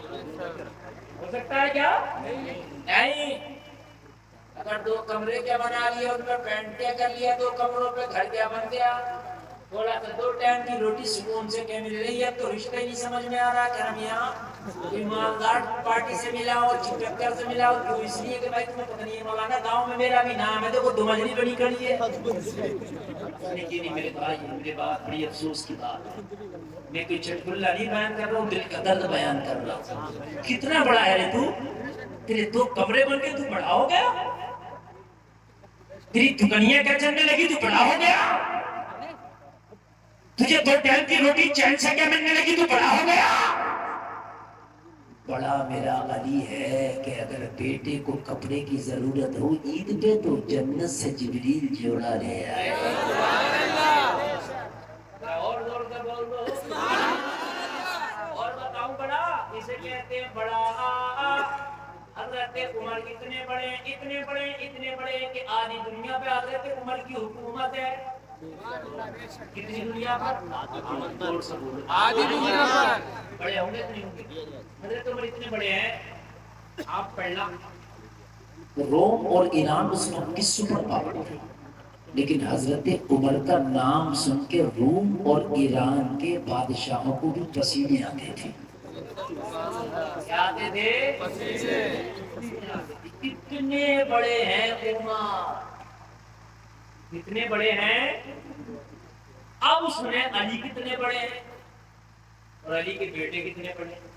ہو سکتا ہے کیا؟ نہیں۔ اگر دو کمرے کیا بنا لیے، ان میں پینٹ کیا کر لیا، دو کمروں پہ گھر کیا بن گیا، تھوڑا سا دو ٹائم کی روٹی سکون سے کیا مل رہی ہے، تو رشتہ ہی نہیں سمجھ میں آ رہا کہ ہم یہاں ایماندار پارٹی سے ملا ہو، چپکر سے ملا ہو، کیوں؟ اس لیے کہ بھائی تمہیں پتہ نہیں ہے مولانا گاؤں میں میرا بھی نام ہے، دیکھو دو مجلی بنی کھڑی ہے۔ لیکن میرے بھائی، میرے بات بڑی افسوس کی بات ہے، میں کوئی چٹکلہ نہیں بیان کر رہا ہوں، دل کا درد بیان کر رہا ہوں۔ کتنا بڑا ہے رے تو؟ تیرے دو کمرے بن کے تو بڑا ہو گیا، تیری دکنیاں کیا چلنے لگی تو بڑا ہو گیا، تجھے دو ٹائم کی روٹی چین سے کیا ملنے لگی تو بڑا ہو گیا۔ بڑا میرا علی ہے کہ اگر بیٹے کو کپڑے کی ضرورت ہو عید پہ تو جنت سے جبریل جوڑا لے آئے۔ اور زور سے بول دو، اور بتاؤں بڑا اسے کہتے ہیں بڑا۔ حضرت عمر اتنے بڑے، اتنے بڑے، اتنے بڑے کہ آدھی دنیا پہ حضرت عمر کی حکومت ہے۔ کتنی دنیا پر؟ آدھی دنیا پر بڑے ہوں گے نہیں ہوں گے؟ حضرت عمر اتنے بڑے ہیں، آپ پڑھنا روم اور ایران اس وقت کی سپر پاور تھی، لیکن حضرت عمر کا نام سن کے روم اور ایران کے بادشاہوں کو بھی پسینے آتے تھے۔ کیا آتے تھے؟ اتنے بڑے ہیں عمر، اتنے بڑے ہیں۔ اب سنیں علی کتنے بڑے ہیں اور علی کے بیٹے کتنے بڑے ہیں۔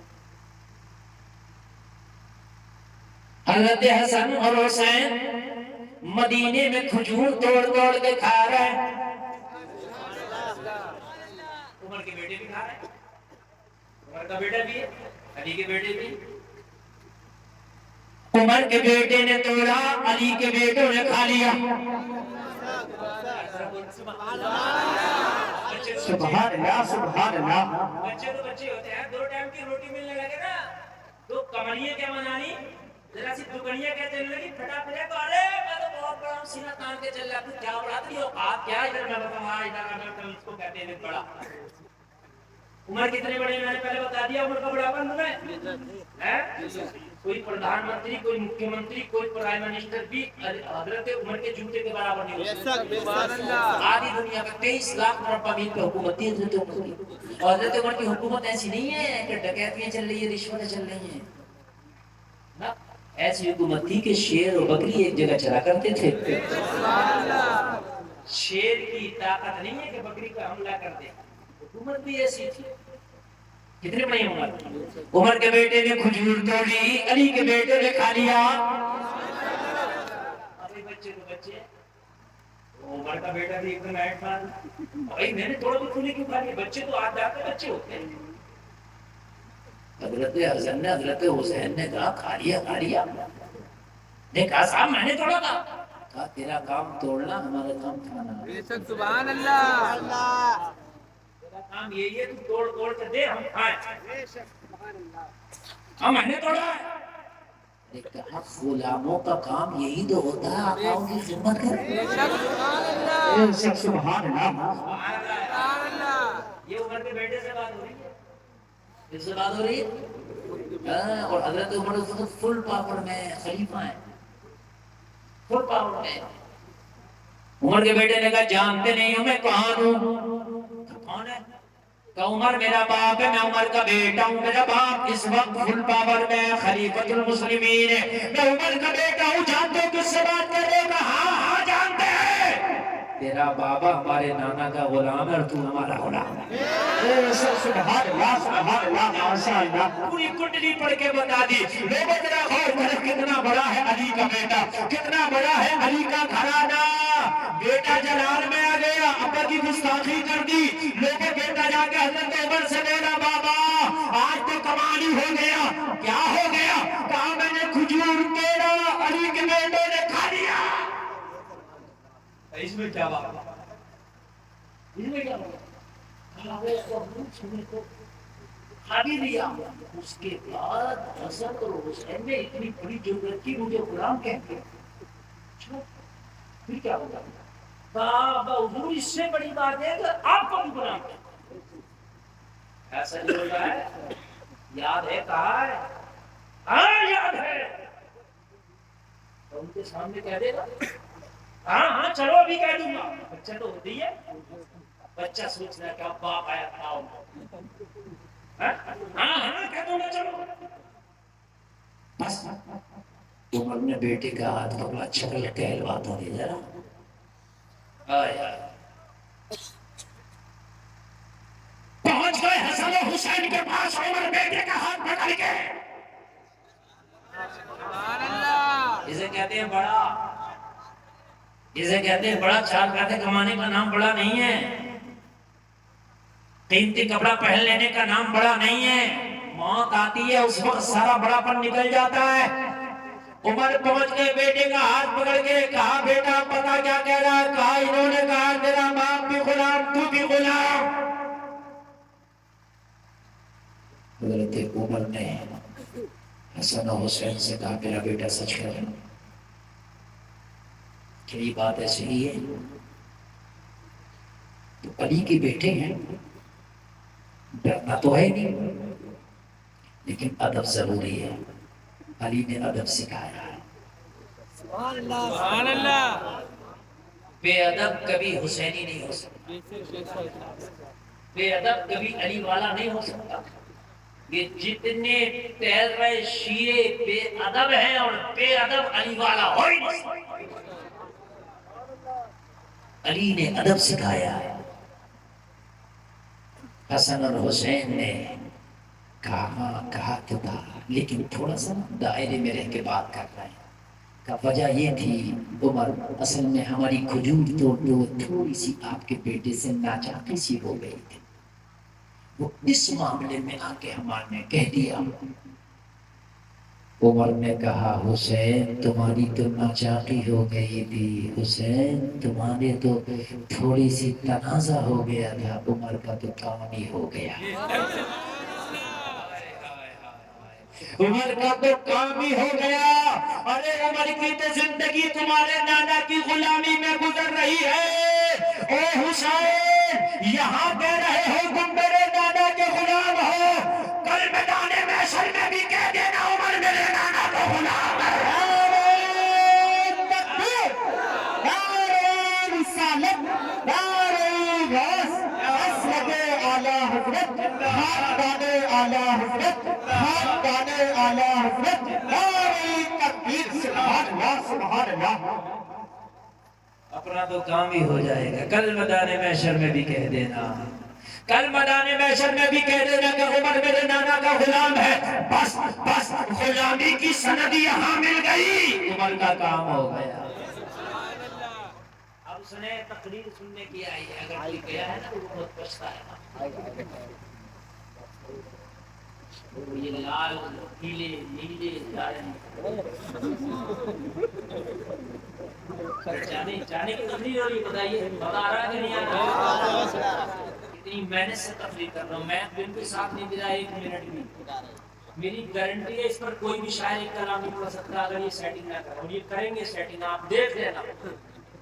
حضرت حسن اور حسین مدینے میں کھجور توڑ توڑ کے کھا رہے ہیں، عمر کے بیٹے بھی کھا رہے ہیں، عمر کا بیٹا بھی ہے، علی کے بیٹے بھی۔ عمر کے بیٹے نے توڑا، علی کے بیٹوں نے کھا لیا۔ سبحان اللہ، سبحان اللہ۔ بچے تو بچے ہوتے ہیں، دو ٹائم کی روٹی ملنے لگے نا، دو کمڑیاں کیا بنانی، ذرا سی دکنیاں کیا چلنے لگی، پھٹا پھٹا تو ارے میں تو بہت بڑا ہوں، سینہ تان کے چل رہا، تو کیا بڑا تھی اوقات کیا؟ ادھر میں بتاؤں، ادھر میں بتاؤں، اس کو کہتے ہیں بڑا۔ عمر کتنے بڑے ہیں میں نے پہلے بتا دیا، عمر کا بڑا ہے کوئی پردھان منتری، کوئی مکھیہ منتری، کوئی پرائم منسٹر بھی حضرت عمر کے جوتے کے برابر نہیں ہو سکتا۔ آدھی دنیا میں 23 لاکھ مربع میل پہ حکومت تھی حضرت عمر کی، اور حضرت عمر کی حکومت ایسی نہیں ہے کہ ڈکیتیاں چل رہی ہیں، رشوتیں چل رہی ہیں، نہ ایسی حکومت تھی کہ شیر اور بکری ایک جگہ چلا کرتے تھے۔ شیر کی طاقت نہیں ہے کہ بکری کا حملہ کر دے، حکومت بھی ایسی تھی۔ کتنے بڑے عمر؟ عمر کے بیٹے نے کھجور توڑی، علی کے بیٹے نے کھا لیا۔ ابھی بچے تو بچے، عمر کا بیٹا بھی ایک دم ایٹ مار، بھائی میں نے توڑا تو تو نے کیوں کھا لیا؟ بچے تو آج جاتے بچے ہوتے ہیں۔ حضرت حسن نے حضرت حسین نے کہا کھا لیا کھا لیا، نے کہا صاحب میں نے توڑا تھا، کہا تیرا کام توڑنا، ہمارا کام کھانا۔ بے شک سبحان اللہ، کام یہی ہے، تو توڑ توڑ کے دے ہم کھائیں۔ ہاں میں نے توڑا ہے، نے کہا غلاموں کا کام یہی تو ہوتا ہے، آقاؤں کی خدمت کر۔ بے شک سبحان اللہ، سبحان اللہ، سبحان اللہ۔ یہ عمر کے بیٹے سے بات ہو رہی ہے، اس سے بات ہو رہی ہے، اور حضرت عمر اس وقت فل پاور میں خلیفہ ہیں، فل پاور میں۔ عمر کے بیٹے نے کہا جانتے نہیں ہوں میں کہاں ہوں؟ کون ہے؟ کہ عمر میرا باپ ہے، میں عمر کا بیٹا ہوں، میرا باپ اس وقت فل پاور میں خلیفۃ المسلمین ہے، میں عمر کا بیٹا ہوں، جانتے ہو کس سے بات کر رہے ہو؟ ہاں ہاں جانتے ہیں، تیرا بابا ہمارے نانا کا غلام ہے اور تو ہمارا غلام ہے۔ سبحان اللہ، سبحان اللہ، ماشاء اللہ۔ پوری کنڈلی پڑھ کے بتا دی، لوگوں ذرا غور کرو کتنا بڑا ہے علی کا بیٹا، کتنا بڑا ہے علی کا گھرانہ۔ بیٹا جلال میں آ گیا، ابا کی گستاخی کر دی، لوگوں بیٹا جا کے حضرت عمر سے میرا بابا آج تو کمال ہی ہو گیا، کیا ہو گیا؟ کہا میں نے کھجور توڑا، علی کے بیٹوں نے کھا لیا۔ اس میں کیا بات ہے؟ اس میں کیا بات ہے؟ کھا بھی لیا۔ اس کے بعد حسن اور حسین نے اتنی بڑی ضرورت کی، مجھے غلام کہتے ہیں، پھر کیا ہوگا؟ بابا حضور اس سے بڑی بات ہے کہ آپ کو بھی غلام کہتے ہیں۔ ایسا نہیں ہوتا ہے؟ یاد ہے کہا ہے؟ ہاں یاد ہے، تو ان کے سامنے کہہ دے گا ہاں ہاں چلو ابھی کہہ دوں گا، بچہ تو ہوتی ہے، بچہ سوچ رہا ہے کہ اب باپ آیا تھا، ہاں ہاں کہہ دوں گا چلو۔ بس عمر نے بیٹے کا ہاتھ پکڑا، شکل کہلواتا دے ذرا، آیا پہنچ گئے حسن و حسین کے پاس، عمر بیٹے کا ہاتھ پکڑ کے، سبحان اللہ، اسے کہتے ہیں بڑا، اسے کہتے ہیں بڑا۔ چار پیسے کمانے کا نام بڑا نہیں ہے، قیمتی کپڑا پہن لینے کا نام بڑا نہیں ہے، موت آتی ہے اس وقت سارا بڑا پن نکل جاتا ہے۔ عمر پہنچ گئے، بیٹے کا ہاتھ پکڑ کے کہا بیٹا پتا کیا کہہ رہا ہے؟ کہا انہوں نے کہا تیرا باپ بھی غلام، تو بھی غلام۔ حضرت عمر نے حسن و حسین سے کہا میرا بیٹا سچ کہہ رہا، کیا یہ بات ایسی ہی ہے؟ تو علی کے بیٹے ہیں، ڈرنا تو ہے نہیں، لیکن ادب ضروری ہے، علی نے ادب سکھایا ہے۔ سبحان اللہ، بے ادب کبھی حسینی نہیں ہو سکتا، بے ادب کبھی علی والا نہیں ہو سکتا۔ یہ جتنے ٹہل رہے شیعے بے ادب ہیں اور بے ادب علی والا ہو ہی نہیں سکتا۔ علی نے ادب سکھایا ہے۔ حسن اور حسین نے کہا تو تھا، لیکن تھوڑا سا دائرے میں رہ کے بات کر رہے ہیں۔ کا وجہ یہ تھی عمر اصل میں ہماری کھجور تو تھوڑی سی آپ کے بیٹے سے ناچاقی سی ہو گئی تھی، وہ اس معاملے میں آ کے ہمارے کہہ دیا۔ عمر نے کہا حسین تمہاری تو ناچاقی ہو گئی تھی، حسین تمہارے تو تھوڑی سی تنازع ہو گیا تھا، عمر کا تو کام ہی ہو گیا، عمر کا تو کام ہی ہو گیا۔ ارے عمر کی تو زندگی تمہارے نانا کی غلامی میں گزر رہی ہے، اے حسین یہاں کہہ رہے ہو تم میرے نانا کے محشر میں بھی کہہ دینا عمر میرے نانا کا غلام ہے۔ تکبیر، نعرہ رسالت، نعرہ غوث، اسود اعلیٰ حضرت، خاندان اعلیٰ حضرت، خاندان اعلیٰ حضرت، نعرہ تکبیر، سبحان اللہ سبحان اللہ۔ اپنا تو کام ہی ہو جائے گا۔ کل میدان محشر میں بھی کہہ دینا، کل میدان محشر میں بھی کہہ دینا کہ عمر میرے نانا کا غلام ہے۔ بس بس غلامی کی سند یہاں مل گئی، عمر کا کام ہو گیا۔ اب سنے تقریر سننے کی آئی ہے، اگر کوئی گیا ہے نا وہ بہت پچھتا ہے نا۔ یہ لال پیلے نیلے جانے کی تقریر ہو رہی ہے، بتائیے بتا رہا ہے کہ نہیں آ رہا؟ اتنی محنت سے تقریر کر رہا ہوں میں، دن کے ساتھ نہیں دے رہا ایک منٹ بھی۔ میری گارنٹی ہے اس پر کوئی بھی شاعر ایک کلام نہیں پڑھ سکتا اگر یہ سیٹنگ نہ کرو۔ یہ کریں گے سیٹنگ، آپ دیکھ لینا،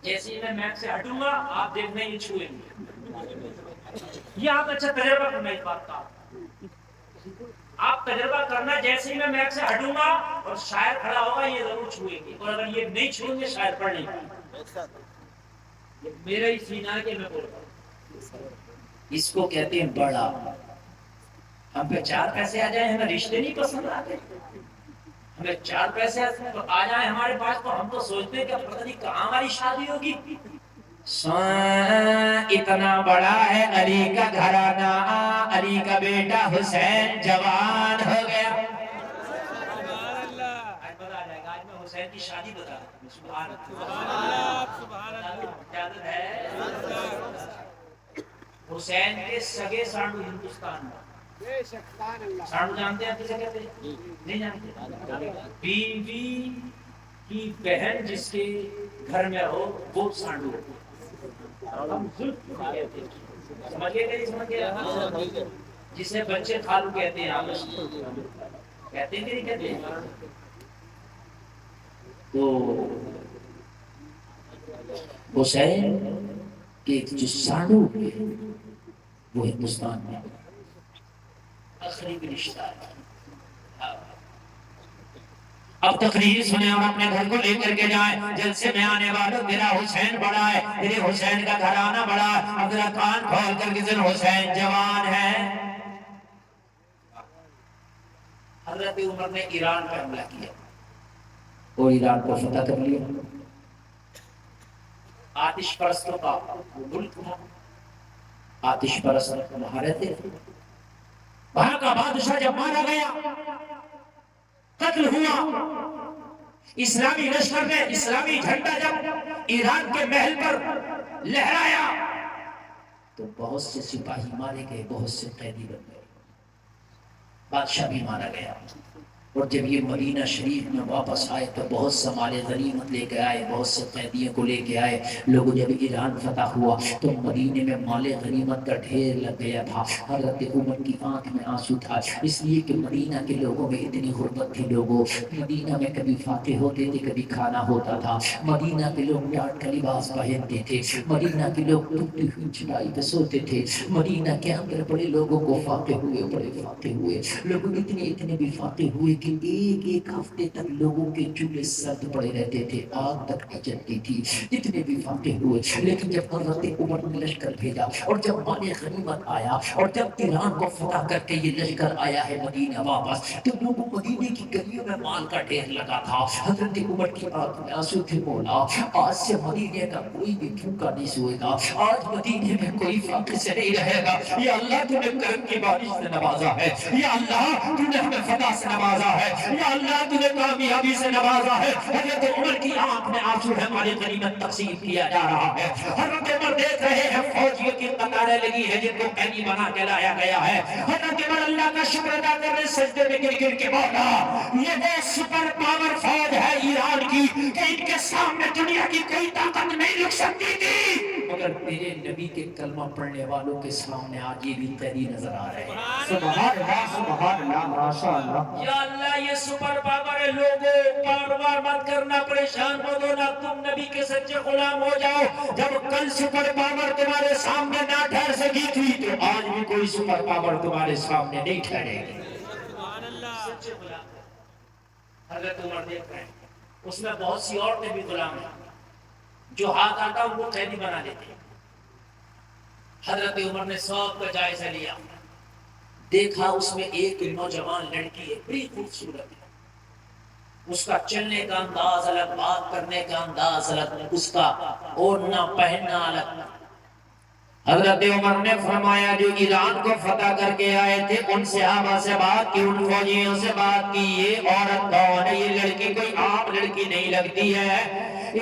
جیسے ہی میں میپ سے ہٹوں گا آپ دیکھنا یہ چھوئیں گے۔ یہ آپ اچھا تجربہ کرنا اس بات کا، آپ تجربہ کرنا، جیسے ہی میں میپ سے ہٹوں گا اور شاعر کھڑا ہوگا یہ ضرور چھوئیں گے، اور اگر یہ نہیں چھوئیں گے شاعر پڑھ نہیں پائیں گے۔ میرا ہی سینہ ہے کہ میں بول رہا ہوں۔ اس کو کہتے ہیں بڑا۔ ہم پہ چار پیسے آ جائیں ہمیں رشتے نہیں پسند آتے، ہمیں چار پیسے آ جائیں ہمارے پاس تو ہم تو سوچتے ہیں کہ پتہ نہیں کہاں ہماری شادی ہوگی۔ اتنا بڑا ہے علی کا گھرانہ، علی کا بیٹا حسین جوان ہو گیا۔ آج پتہ آ جائے گا، آج میں حسین کی شادی بتا رہا ہوں۔ سبحان اللہ، اجازت ہے؟ حسین کے سگے سانڈو ہندوستان میں، سانڈو جانتے ہیں کسے کہتے ہیں؟ نہیں جانتے؟ بیوی کی بہن جس کے گھر میں ہو وہ سانڈو ہو۔ ہم زلف کہتے ہیں، سمجھ گئے کہ نہیں سمجھ گئے؟ جسے بچے خالو کہتے ہیں، آپس میں کہتے ہیں کہ نہیں کہتے ہیں؟ تو حسین کے جو سانڈو وہ ہندوستان میں قریبی رشتہ ہے۔ اب تقریر سنیں اور اپنے گھر کو لے کر کے جائیں۔ جلسے میں آنے والوں تیرا حسین بڑا ہے، تیرے حسین کا گھرانہ بڑا ہے۔ اب ذرا کان کھول کر کے حسین جوان ہے۔ حضرت عمر نے ایران پر حملہ کیا اور ایران کو فتح کر لیا۔ آتش پرستوں کا ملک تھا، آتش پرست وہاں رہتے تھے۔ وہاں کا بادشاہ جب مارا گیا، قتل ہوا، اسلامی لشکر نے اسلامی جھنڈا جب ایران کے محل پر لہرایا تو بہت سے سپاہی مارے گئے، بہت سے قیدی بن گئے، بادشاہ بھی مارا گیا۔ اور جب یہ مدینہ شریف میں واپس آئے تو بہت سے مال غنیمت لے کے آئے، بہت سے قیدیوں کو لے کے آئے۔ لوگوں جب ایران فتح ہوا تو مدینے میں مال غنیمت کا ڈھیر لگ گیا تھا۔ حضرت عمر کی آنکھ میں آنسو تھا، اس لیے کہ مدینہ کے لوگوں میں اتنی غربت تھی۔ لوگوں مدینہ میں کبھی فاتح ہوتے تھے، کبھی کھانا ہوتا تھا۔ مدینہ کے لوگ ٹاٹ کا لباس پہنتے تھے، مدینہ کے لوگ ٹوٹی ہوئی چٹائی پہ سوتے تھے۔ مدینہ کے اندر بڑے لوگوں کو فاتح ہوئے، بڑے فاتح ہوئے لوگ، اتنے بھی فاتح ہوئے کہ ایک ہفتے تک لوگوں کے چولہے سرد پڑے رہتے تھے، آگ تک نہیں جلتی تھی، جتنے بھی فاتح ہوئے۔ لیکن جب حضرت عمر نے لشکر بھیجا اور جب مال غنیمت آیا اور جب ایران کو فتح کر کے یہ لشکر آیا ہے مدینہ واپس، تو لوگوں مدینے کی گلیوں میں مال کا ڈھیر لگا تھا۔ حضرت عمر کی آنکھ میں آنسو تھے، مولا آج سے مدینے کا کوئی بھی بھوکا نہیں سوئے گا، آج مدینے میں کوئی فاقے سے نہیں رہے گا۔ یا اللہ تو نے کرم کی بارش سے نوازا ہے، یا اللہ تو نے ہمیں فتح سے نوازا ہے، یا اللہ تو نے کامیابی سے نوازا ہے۔ حضرت عمر کی آنکھ میں آنسو ہے، مال غنیمت تقسیم کیا جا رہا ہے۔ حضرت عمر دیکھ رہے ہیں فوجیوں کی قطاریں لگی ہے جن کو قیدی بنا کے لایا گیا ہے۔ حضرت عمر اللہ کا شکر ادا کر رہے سجدے میں گر گر کے، مولا یہ وہ سپر پاور فوج ہے ایران کی کہ ان کے سامنے دنیا کی کوئی طاقت نہیں رک سکتی تھی، مگر تیرے نبی کے کلمہ پڑھنے والوں کے سامنے آج یہ بھی تیری نظر آ رہے ہیں۔ سبحان اللہ سبحان اللہ ماشاء اللہ۔ یا اللہ یہ سپر پاور ہے، لوگوں پاروار مت کرنا، پریشان مت ہونا، تم نبی کے سچے غلام ہو جاؤ۔ جب کل سپر پاور تمہارے سامنے نہ ٹھہر سکی تھی تو آج بھی کوئی سپر پاور تمہارے سامنے نہیں ٹھہرے گی۔ حضرت عمر دیکھ رہے ہیں اس میں بہت سی عورتیں بھی غلام ہیں، جو ہاتھ آتا ان کو قیدی بنا دیتے ہیں۔ حضرت عمر نے سب کا جائزہ لیا، دیکھا اس میں ایک نوجوان لڑکی ہے، بڑی خوبصورت ہے، اس کا چلنے کا انداز الگ، بات کرنے کا انداز الگ، اس کا اوڑھنا پہننا الگ۔ حضرت عمر نے فرمایا جو ایران کو فتح کر کے آئے تھے ان صحابہ سے بات کی، ان فوجیوں سے بات کی، یہ عورت کون ہے؟ یہ لڑکی کوئی عام لڑکی نہیں لگتی ہے،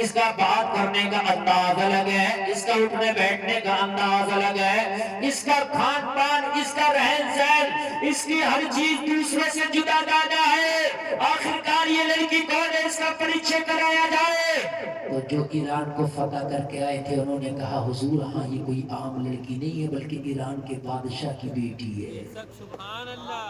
اس کا بات کرنے کا انداز الگ ہے، اس کا اٹھنے بیٹھنے کا انداز الگ ہے، اس کا کھان پان، اس کا رہن سہن، اس کی ہر چیز دوسرے سے جدا جانا ہے۔ آخرکار یہ لڑکی کون ہے؟ اس کا پریچے کرایا جائے۔ تو جو ایران کو فتح کر کے آئے تھے انہوں نے کہا حضور ہاں یہ کوئی عام لڑکی نہیں ہے بلکہ ایران کے بادشاہ کی بیٹی ہے۔ سبحان اللہ۔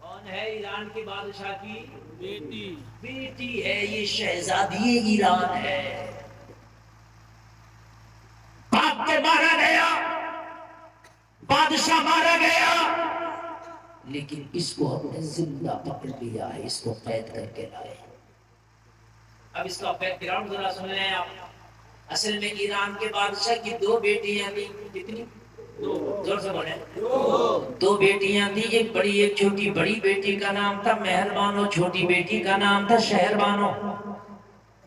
کون ہے؟ ایران کے بادشاہ کی بیٹی بیٹی ہے، یہ شہزادی ایران ہے۔ باپ کو مارا گیا، بادشاہ مارا گیا، لیکن اس کو ہم نے زندہ پکڑ لیا ہے، اس کو قید کر کے لائے۔ اب اس کا بیک گراؤنڈ ذرا سن لیں آپ۔ اصل میں ایران کے بادشاہ کی دو بیٹیاں تھیں، کتنی؟ زور سے بولیں۔ دو بیٹیاں تھیں، ایک بڑی ایک چھوٹی۔ بڑی بیٹی کا نام تھا مہر بانو، چھوٹی بیٹی کا نام تھا شہر بانو۔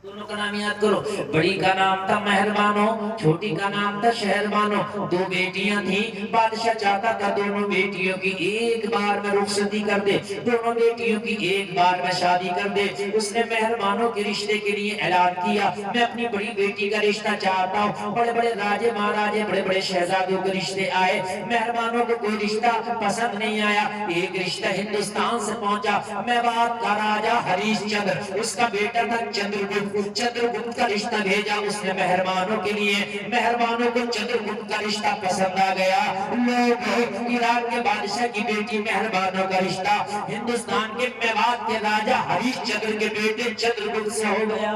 دونوں کا نام یاد کرو، بڑی کا نام تھا مہر بانو، چھوٹی کا نام تھا شہر بانو۔ دو بیٹیاں تھیں، بادشاہ چاہتا تھا دونوں بیٹیوں کی ایک بار میں رخصتی کر دے، دونوں بیٹیوں کی ایک بار میں شادی کر دے۔ اس نے مہر بانو کے رشتے کے لیے اعلان کیا میں اپنی بڑی بیٹی کا رشتہ چاہتا ہوں۔ بڑے بڑے راجے مہاراجے، بڑے بڑے شہزادوں کے رشتے آئے، مہر بانو کو کوئی رشتہ پسند نہیں آیا۔ ایک رشتہ ہندوستان سے پہنچا، میوات کا راجا ہریش چندر، اس کا بیٹا تھا چندرگپت، چندرگپت کا رشتہ بھیجا اس نے مہربانوں کے لیے۔ مہربانوں کو چندرگپت کا رشتہ پسند آ گیا۔ لوگ ایران کے بادشاہ کی بیٹی مہربانوں کا رشتہ ہندوستان کے میوات کے راجا ہریش چندر کے بیٹے چندرگپت سے ہو گیا،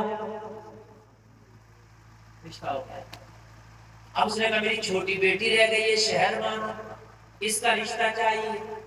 رشتہ ہو گیا۔ اب اس نے کہا میری چھوٹی بیٹی رہ گئی ہے شہربانو، اس کا رشتہ چاہیے۔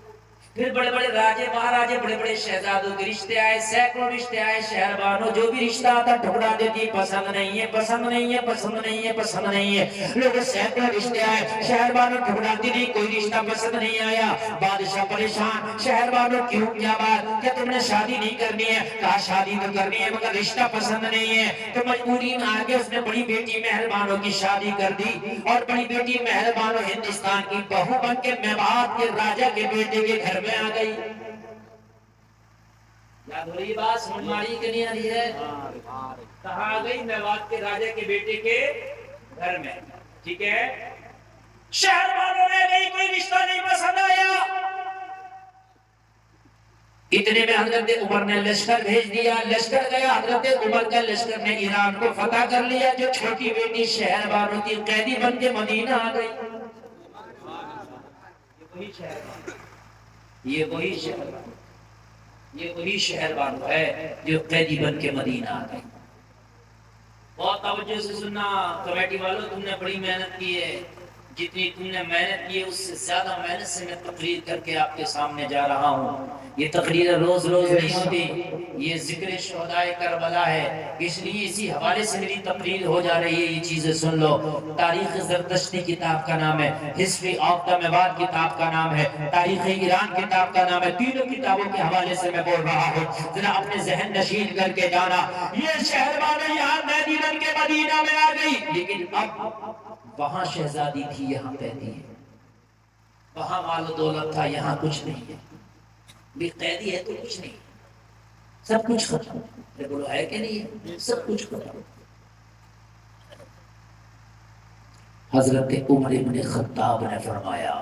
پھر بڑے بڑے راجے مہاراجے، بڑے بڑے شہزادوں کے رشتے آئے، سینکڑوں رشتے آئے، شہربانو جو بھی رشتہ آتا ٹھکرا دیتی، پسند نہیں ہے، پسند نہیں ہے، پسند نہیں ہے، پسند نہیں ہے۔ لوگ سینکڑوں رشتے آئے، شہربانو ٹھکراتی نہیں، کوئی رشتہ پسند نہیں آیا۔ بادشاہ پریشان، شہربانو کیوں، کیا بات، کیا تم نے شادی نہیں کرنی ہے؟ کہا شادی تو کرنی ہے مگر رشتہ پسند نہیں ہے۔ تو مجبوری میں آگے اس نے بڑی بیٹی مہربانو کی شادی کر دی، اور بڑی بیٹی مہربانو ہندوستان کی بہو بن کے میوات کے راجا کے بیٹے کے گھر میں آ گئی۔ یاد ہو رہی بات؟ سمجھ ماری کہ نہیں آ رہی ہے؟ کہاں آ گئی؟ میوات کے راجا کے بیٹے کے گھر میں، ٹھیک ہے۔ شہربانو رہ گئی، کوئی رشتہ نہیں پسند آیا۔ اتنے میں حضرت عمر نے لشکر بھیج دیا، لشکر گیا، حضرت عمر کا لشکر نے ایران کو فتح کر لیا۔ جو چھوٹی بیٹی شہربانو کی قیدی بن کے مدینہ آ گئی۔ یہ وہی شہربانو، یہ وہی شہربانو ہے جو قیدی بن کے مدینہ آ گئی۔ بہت توجہ سے سننا کمیٹی والوں، تم نے بڑی محنت کی ہے، جتنی تم نے محنت کی ہے اس سے زیادہ محنت سے میں تقریر کر کے آپ کے سامنے جا رہا ہوں۔ یہ تقریر روز روز نہیں ہوتی، یہ ذکر شہدائے کربلا ہے، اس لیے اسی حوالے سے میری تقریر ہو جا رہی ہے۔ یہ چیزیں سن لو، تاریخ زرتشتی کتاب کا نام ہے، ہسٹری آف دا میوات کتاب کا نام ہے، تاریخ ایران کتاب کا نام ہے۔ تینوں کتابوں کے حوالے سے میں بول رہا ہوں، ذرا اپنے ذہن نشین کر کے جانا۔ یہ شہربانو یہاں قیدی بن کے مدینہ میں آ گئی، لیکن اب وہاں شہزادی تھی، یہاں قیدی ہے۔ وہاں مال و دولت تھا، یہاں کچھ نہیں ہے۔ بھی قیدی ہے تو کچھ نہیں، سب کچھ ختم۔ بولو ہے کہ نہیں ہے؟ سب کچھ ختم۔ حضرت عمر بن خطاب نے فرمایا،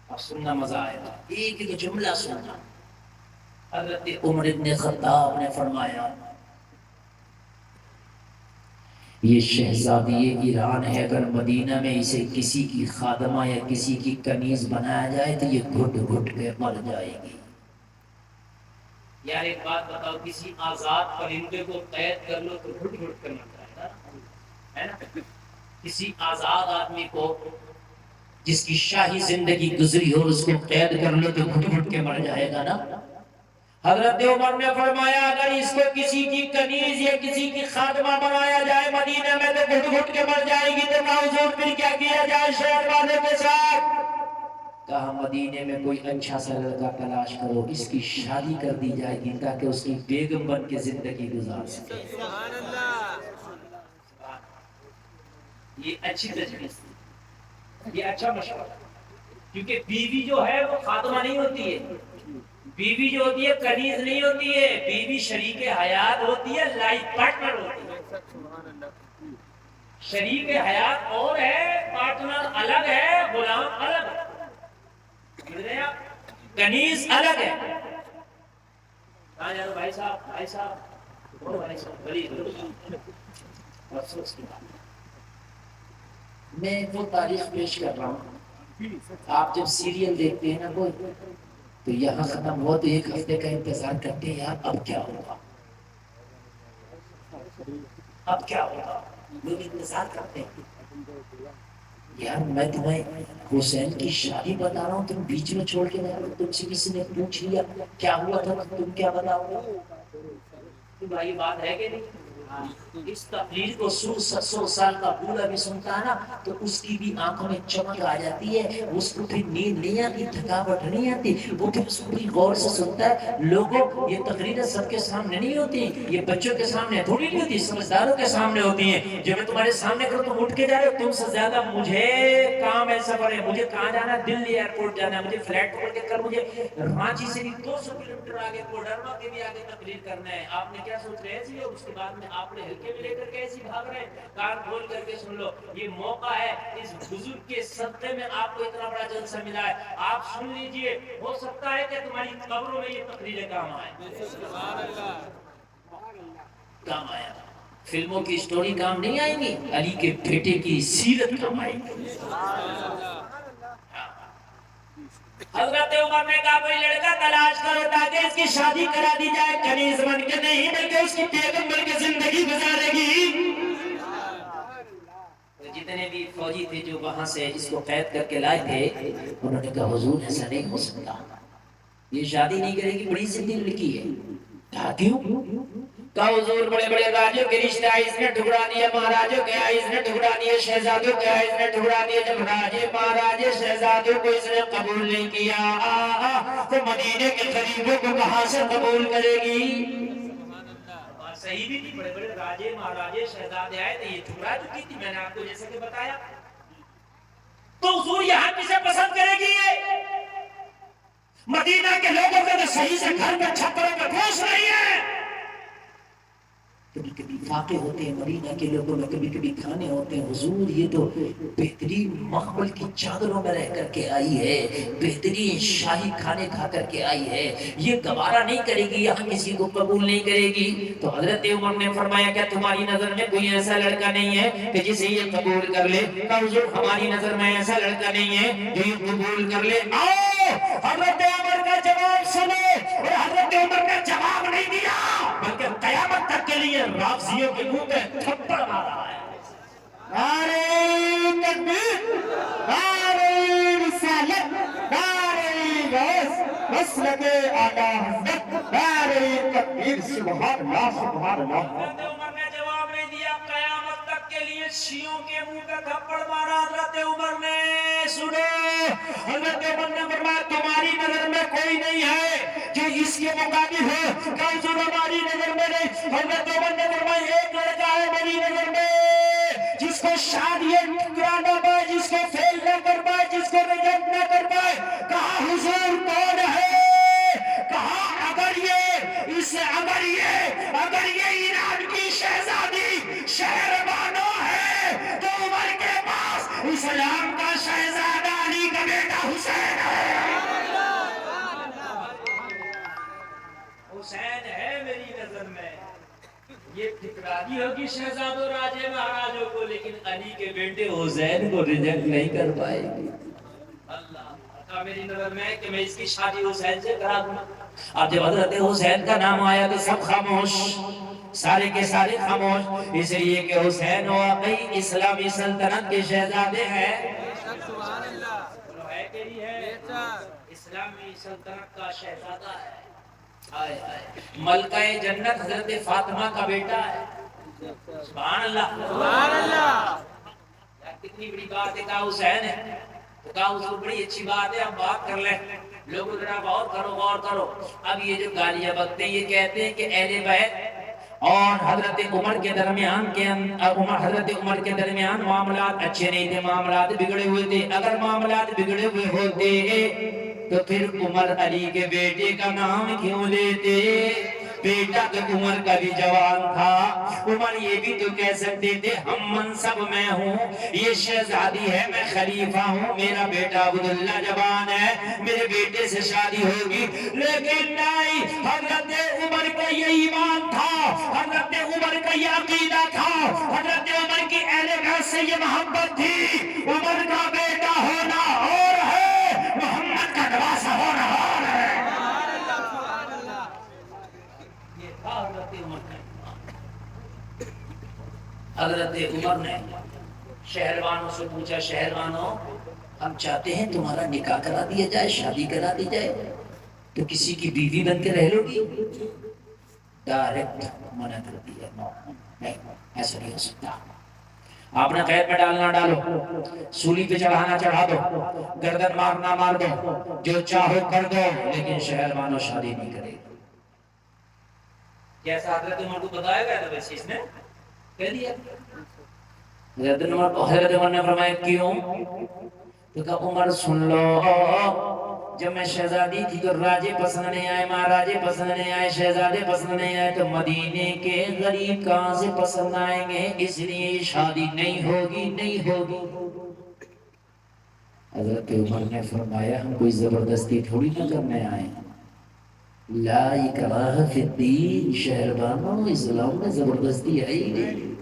اب سننا مزہ آئے گا، ایک ایک جملہ سننا۔ حضرت عمر بن خطاب نے فرمایا یہ شہزادی ایران ہے، اگر مدینہ میں اسے کسی کی خادمہ یا کسی کی کنیز بنایا جائے تو یہ گھٹ گھٹ کے مر جائے گی۔ یار ایک بات بتاؤ، کسی آزاد پرندے کو قید کر لو تو گھٹ گھٹ کے مر جائے گا، ہے نا؟ کسی آزاد آدمی کو جس کی شاہی زندگی گزری ہو اس کو قید کر لو تو گھٹ گھٹ کے مر جائے گا نا۔ حضرت عمر نے فرمایا اگر اس کو کسی کی کنیز یا کسی کی خادمہ بنایا جائے مدینہ میں تو گھٹ گھٹ کے مر جائے گی، تو کہا حضور پھر کیا کیا جائے شہر والے کے ساتھ؟ کہا مدینے میں کوئی اچھا سا لڑکا تلاش کرو، اس کی شادی کر دی جائے گی تاکہ اس کی بیگم بن کے زندگی گزار سکے۔ سبحان اللہ، یہ اچھی تجویز، یہ اچھا مشورہ، کیونکہ بیوی جو ہے وہ خاتمہ نہیں ہوتی ہے، بیوی جو ہوتی ہے کنیز نہیں ہوتی ہے، بیوی شریک حیات ہوتی ہے، لائف پارٹنر ہوتی ہے۔ سبحان اللہ، شریک حیات اور ہے، پارٹنر الگ ہے، غلام الگ ہے، سمجھ رہے ہیں آپ؟ کنیز الگ ہے۔ کہاں جا رہے بھائی صاحب، بھائی صاحب، وہ بھائی صاحب بڑی افسوس کی بات، میں وہ تاریخ پیش کر رہا ہوں۔ آپ جب سیریل دیکھتے ہیں نا کوئی، تو یہاں ختم ہو تو ایک ہفتے کا انتظار کرتے ہیں، یار اب کیا ہوگا، اب کیا ہوگا، لوگ انتظار کرتے ہیں۔ یار میں تمہیں حسین کی شادی بتا رہا ہوں، تم بیچ میں چھوڑ کے جا رہے ہو، تم سے کسی نے پوچھ لیا کیا ہوا تھا، تم کیا بتاؤ گے؟ تو بھائی بات ہے کہ نہیں؟ اس تقریر کو 100 سال کا بوڑھا بھی سنتا ہے نا تو اس کی بھی آنکھوں میں چمک آ جاتی ہے، اس کو پھر نیند نہیں آتی، تھکاوٹ نہیں آتی، وہ پھر اس کو بھی غور سے سنتا ہے۔ لوگوں یہ تقریریں سب کے سامنے نہیں ہوتی، یہ بچوں کے سامنے تھوڑی نہیں ہوتی، سمجھداروں کے سامنے ہوتی ہیں۔ جو میں تمہارے سامنے کروں تم اٹھ کے جا رہے ہو، تم سے زیادہ مجھے کام ہے، سفر ہے، مجھے کہاں جانا ہے، دلی ایئرپورٹ جانا ہے، مجھے فلائٹ پکڑ کے کر مجھے رانچی سے بھی 200 کلومیٹر آگے کوڈرما کے بھی آگے تقریر کرنا ہے۔ آپ نے کیا سوچ رہے تھے؟ اس کے بعد میں آپ نے ہلکے میں لے کر کے ایسی بھاگ رہے ہیں؟ کان کھول کر کے سن لو، یہ موقع ہے، اس بزرگ کے صدقے میں آپ کو اتنا بڑا جلسہ ملا ہے، آپ سن لیجئے، ہو سکتا ہے کہ تمہاری قبروں میں یہ تقریریں کام آئیں۔ سبحان اللہ، کام آیا، فلموں کی سٹوری کام نہیں آئیں گی، علی کے بیٹے کی سیرت کام آئے گی۔ حضرت عمر نے کہا کوئی لڑکا تلاش کرو تاکہ اس کی شادی کرا دی جائے، کنیز بن کے نہیں بلکہ اس کی بیگم بن کے زندگی گزارے گی۔ جتنے بھی فوجی تھے جو وہاں سے اس کو قید کر کے لائے تھے، انہوں نے کہا حضور ایسا نہیں ہو سکتا، یہ شادی نہیں کرے گی، بڑی سندھی لڑکی ہے۔ کہا کیوں؟ کہا حضور بڑے بڑے راجوں کے رشتہ اس نے ٹھکرا دیا، مہاراجوں کے اس نے ٹھکرا دیا، شہزادوں کے اس نے ٹھکرا دیا، جب راجے مہاراجے شہزادوں کو اس نے قبول نہیں کیا تو مدینے کے خلیفوں کو کہاں سے قبول کرے گی؟ بات صحیح بھی تھی، بڑے بڑے راجے مہاراجے شہزادے آئے تو یہ ٹھکرا چکی تھی، میں نے آپ کو جیسے کہ بتایا۔ تو حضور یہاں کسے پسند کرے گی؟ مدینہ کے لوگوں کا تو صحیح سے گھر میں چھپروں میں گوشت نہیں ہے، کبھی کبھی فاقے ہوتے ہیں، مدینہ کے لوگوں میں کبھی کبھی کھانے ہوتے ہیں۔ حضور یہ تو بہترین مخمل کی چادروں میں رہ کر کے آئی ہے، بہترین شاہی کھانے کھا کر کے آئی ہے، یہ گوارا نہیں کرے گی، یہاں کسی کو قبول نہیں کرے گی۔ تو حضرت عمر نے فرمایا کیا تمہاری نظر میں کوئی ایسا لڑکا نہیں ہے کہ جسے یہ قبول کر لے؟ کہا حضور ہماری نظر میں ایسا لڑکا نہیں ہے جو یہ قبول کر لے۔ آؤ حضرت عمر کا جواب سنو، اور حضرت عمر نے جواب نہیں دیا بلکہ قیامت تک کے لیے رافضیوں کے منہ پہ تھپڑ مارا ہے۔ نعرہ تکبیر، نعرہ رسالت، نعرہ غوث، مسلک اعلی حضرت، نعرہ تکبیر، سبحان اللہ سبحان اللہ۔ حضرت عمر نے جواب نہیں دیا، قیامت تک کے لیے شیعوں کے منہ پہ تھپڑ مارا حضرت عمر نے۔ سنو، حضرت عمر نے فرمایا تمہاری نظر میں کوئی نہیں ہے جو اس کے مقابل ہو؟ کہا حضور ہماری نظر میں نہیں۔ حضرت عمر نے فرمایا ایک لڑکا ہے میری نظر میں جس کو شادی ٹکرا نہ پائے، جس کو فیل نہ کر پائے، جس کو ریجیکٹ نہ کر پائے۔ کہا حضور کون ہے؟ کہا اگر یہ ایران کی شہزادی شہربانو ہے تو عمر کے پاس اسلام کا شہزادہ علی کا بیٹا حسین ہے۔ حسین ہے میری نظر میں، یہ ٹکرانی ہوگی شہزادوں راجے مہاراجوں کو، لیکن علی کے بیٹے حسین کو ریجیکٹ نہیں کر پائے گی۔ اللہ کا میری نظر میں کہ میں اس کی شادی حسین سے کرا دوں۔ اب جب حضرت حسین کا نام آیا تو سب خاموش، سارے کے سارے خاموش، اس لیے کہ حسین واقعی اسلامی سلطنت کے شہزادے ہیں۔ سبحان اللہ، ہے کہ نہیں ہے؟ اسلامی سلطنت کا شہزادہ ہے۔ ملکہ جنت حضرت فاطمہ کا بیٹا ہے. سبحان اللہ. سبحان اللہ. کتنی بڑی بات ہے. کہا حسین ہے تو کہا اس کو بڑی اچھی بات ہے, اب بات کر لیں. لوگوں ذرا غور کرو غور کرو. اب یہ جو گالیاں بکتے ہیں یہ کہتے ہیں کہ اہل بیت اور حضرت عمر کے درمیان حضرت عمر کے درمیان معاملات اچھے نہیں تھے, معاملات بگڑے ہوئے تھے. اگر معاملات بگڑے ہوئے ہوتے تو پھر عمر علی کے بیٹے کا نام کیوں لیتے؟ بیٹا تو عمر کا بھی جوان تھا. عمر یہ بھی تو کہہ سکتے تھے ہم منصب میں ہوں, یہ شہزادی ہے, میں خلیفہ ہوں, میرا بیٹا عبداللہ جوان ہے, میرے بیٹے سے شادی ہوگی. لیکن نہیں, حضرت عمر کا یہ ایمان تھا, حضرت عمر کا یہ عقیدہ تھا, حضرت عمر کی اہل بیت سے یہ محبت تھی. عمر کا بیٹا ہونا اور ہے, محمد کا نواسہ ہونا اور ہے. یہ تھا حضرت عمر کا. حضرت عمر نے شہروانوں سے پوچھا, شہروانوں ہم چاہتے ہیں تمہارا نکاح کرا دیا جائے, شادی کرا دی جائے, تو کسی کی بیوی بن کے رہ لو گی؟ ڈائریکٹ منع کر دیا, نہیں ایسا نہیں ہو سکتا. آپ نے قید میں ڈالنا ڈالو, سولی پہ چڑھانا چڑھا دو, گردن مارنا مار دو, جو چاہو کر دو, لیکن شہروانوں شادی نہیں کرے گا. کیسا حضرت عمر کو بتایا گیا تھا ویسے اس نے کہہ دیا. حضرت عمر نے فرمایا کیوں؟ تو کہا عمر سن لو, جب میں شہزادی تھی تو راجے پسند نہیں آئے, مہاراجے پسند نہیں آئے, شہزادے پسند نہیں آئے, تو مدینے کے غریب کہاں سے پسند آئیں گے؟ اس لیے شادی نہیں ہوگی, نہیں ہوگی. حضرت عمر نے فرمایا ہم کوئی زبردستی تھوڑی نہ کرنے آئے ہیں, لا اکراہ فی الدین, شہروانوں اسلام میں زبردستی ہے ہی نہیں.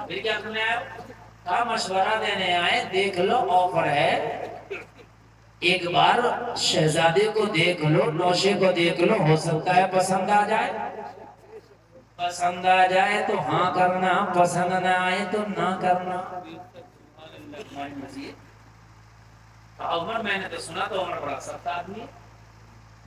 پھر کیا کرنے آئے؟ کہا مشورہ دینے آئے, دیکھ لو آفر ہے, ایک بار شہزادے کو دیکھ لو, نوشے کو دیکھ لو, ہو سکتا ہے پسند آ جائے. پسند آ جائے تو ہاں کرنا, پسند نہ آئے تو نہ کرنا. عمر میں نے تو سنا تو عمر بڑا سخت آدمی ہے,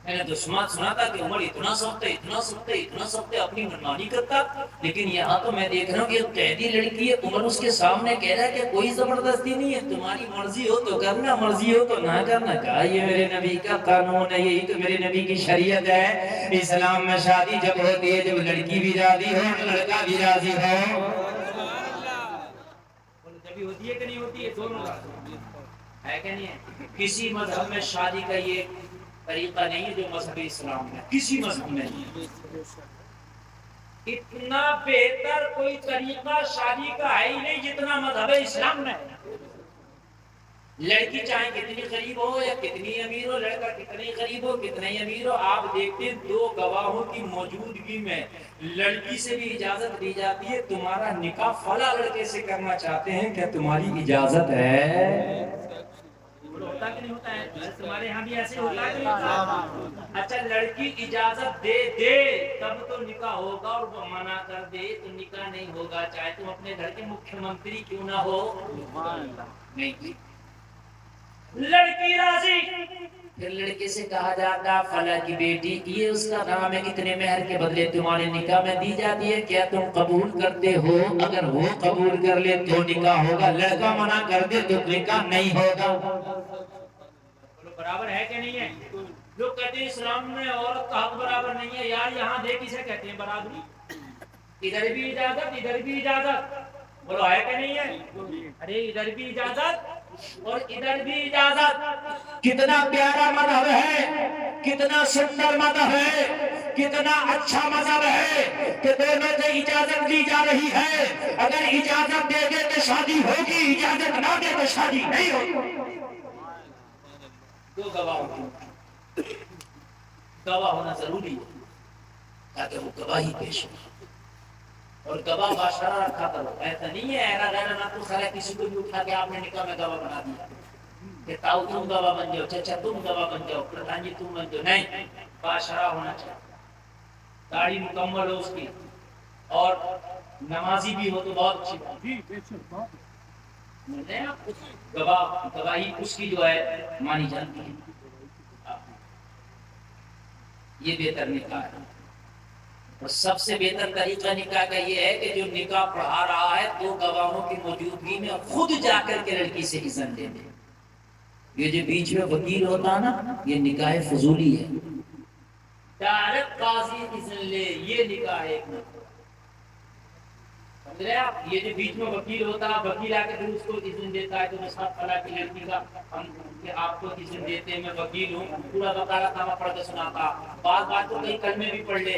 میں نے تو سنا تھا کہ عمر اتنا سخت ہے, اتنا سخت ہے, اتنا سخت ہے, اپنی منمانی کرتا. لیکن یہاں تو میں دیکھ رہا ہوں کہ ایک قیدی لڑکی ہے, عمر اس کے سامنے کہہ رہا ہے کہ کوئی زبردستی نہیں ہے, تمہاری مرضی ہو تو کرنا, مرضی ہو تو نہ کرنا. کہا یہ میرے نبی کا قانون ہے, یہی تو میرے نبی کی شریعت ہے. اسلام میں شادی جب ہوتی ہے جب لڑکی بھی راضی ہو, لڑکا بھی راضی ہو. جبھی ہوتی ہے کہ نہیں ہوتی ہے, دونوں ہے کہ نہیں ہے. کسی مذہب میں شادی کا یہ طریقہ نہیں ہے جو مذہب اسلام ہے, کسی مذہب میں نہیں. اتنا بہتر کوئی طریقہ شادی کا ہے ہی نہیں جتنا مذہب اسلام میں. لڑکی چاہے کتنی غریب ہو یا کتنی امیر ہو, لڑکا کتنی غریب ہو کتنی امیر ہو, آپ دیکھتے ہیں دو گواہوں کی موجودگی میں لڑکی سے بھی اجازت دی جاتی ہے, تمہارا نکاح فلاں لڑکے سے کرنا چاہتے ہیں, کیا تمہاری اجازت ہے؟ ہوتا کہ نہیں ہوتا ہے؟ تمہارے یہاں بھی ایسے ہوتا ہے کہ نہیں ہوتا؟ اچھا لڑکی اجازت دے دے تب تو نکاح ہوگا, اور وہ منع کر دے تو نکاح نہیں ہوگا, چاہے تم اپنے گھر کے مکھیہ منتری کیوں نہ ہو. نہیں, لڑکی راضی, پھر لڑکے سے کہا جاتا فلاں کی بیٹی یہ اس کا نام ہے, اتنے مہر کے بدلے تمہارے نکاح میں دی جاتی ہے, کیا تم قبول کرتے ہو؟ اگر وہ قبول کر لے تو نکاح ہوگا, لڑکا منع کر دے تو نکاح نہیں ہوگا. برابر ہے کہ نہیں ہے؟ لوگ کہتے ہیں اسلام میں عورت کا حق برابر نہیں ہے. یار یہاں دیکھ اسے کہتے ہیں برابری, ادھر بھی اجازت ادھر بھی اجازت, بولو ہے کہ نہیں ہے؟ ارے ادھر بھی اجازت اور ادھر بھی اجازت. کتنا پیارا مذہب ہے, کتنا سندر مذہب ہے, کتنا اچھا مذہب ہے کہ دونوں سے اجازت دی جا رہی ہے. اگر اجازت دے دے تو شادی ہوگی, اجازت نہ دے تو شادی نہیں ہوگی. دو گواہ ہونا ضروری ہے تاکہ وہ گواہی پیش ہو, اور گواہ باشرہ رکھا کرو. ایسا نہیں ہے ایرا غیرہ نہ تو سارا کسی کو بھی اٹھا کے آپ نے نکاح میں گواہ بنا دیا کہ تاؤ تم گواہ بن جاؤ, چچا تم گواہ بن جاؤ, پردھان جی تم بن جاؤ. نہیں, باشرہ ہونا چاہیے, داڑھی مکمل ہو اس کی, اور نمازی بھی ہو تو بہت اچھی بات. گواہی اس کی جو ہے مانی جاتی ہے. یہ بہتر نکاح ہے. اور سب سے بہتر طریقہ نکاح کا یہ ہے کہ جو نکاح پڑھا رہا ہے دو گواہوں کی موجودگی میں خود جا کر کے لڑکی سے اذن لے لے. یہ جو بیچ میں وکیل ہوتا نا یہ نکاح فضولی ہے. ڈائریکٹ قاضی اذن لے یہ نکاح ایک نہ. یہ جو بیچ میں وکیل ہوتا ہے وکیل آ کے پھر اس کو اذن دیتا ہے تو نصاب فلاں کی لڑکی کا ہم کہ آپ کو اذن دیتے ہیں میں وکیل ہوں پورا وکالت نامہ پڑھ کے سناتا. بعض بات تو کئی کلمے بھی پڑھ لے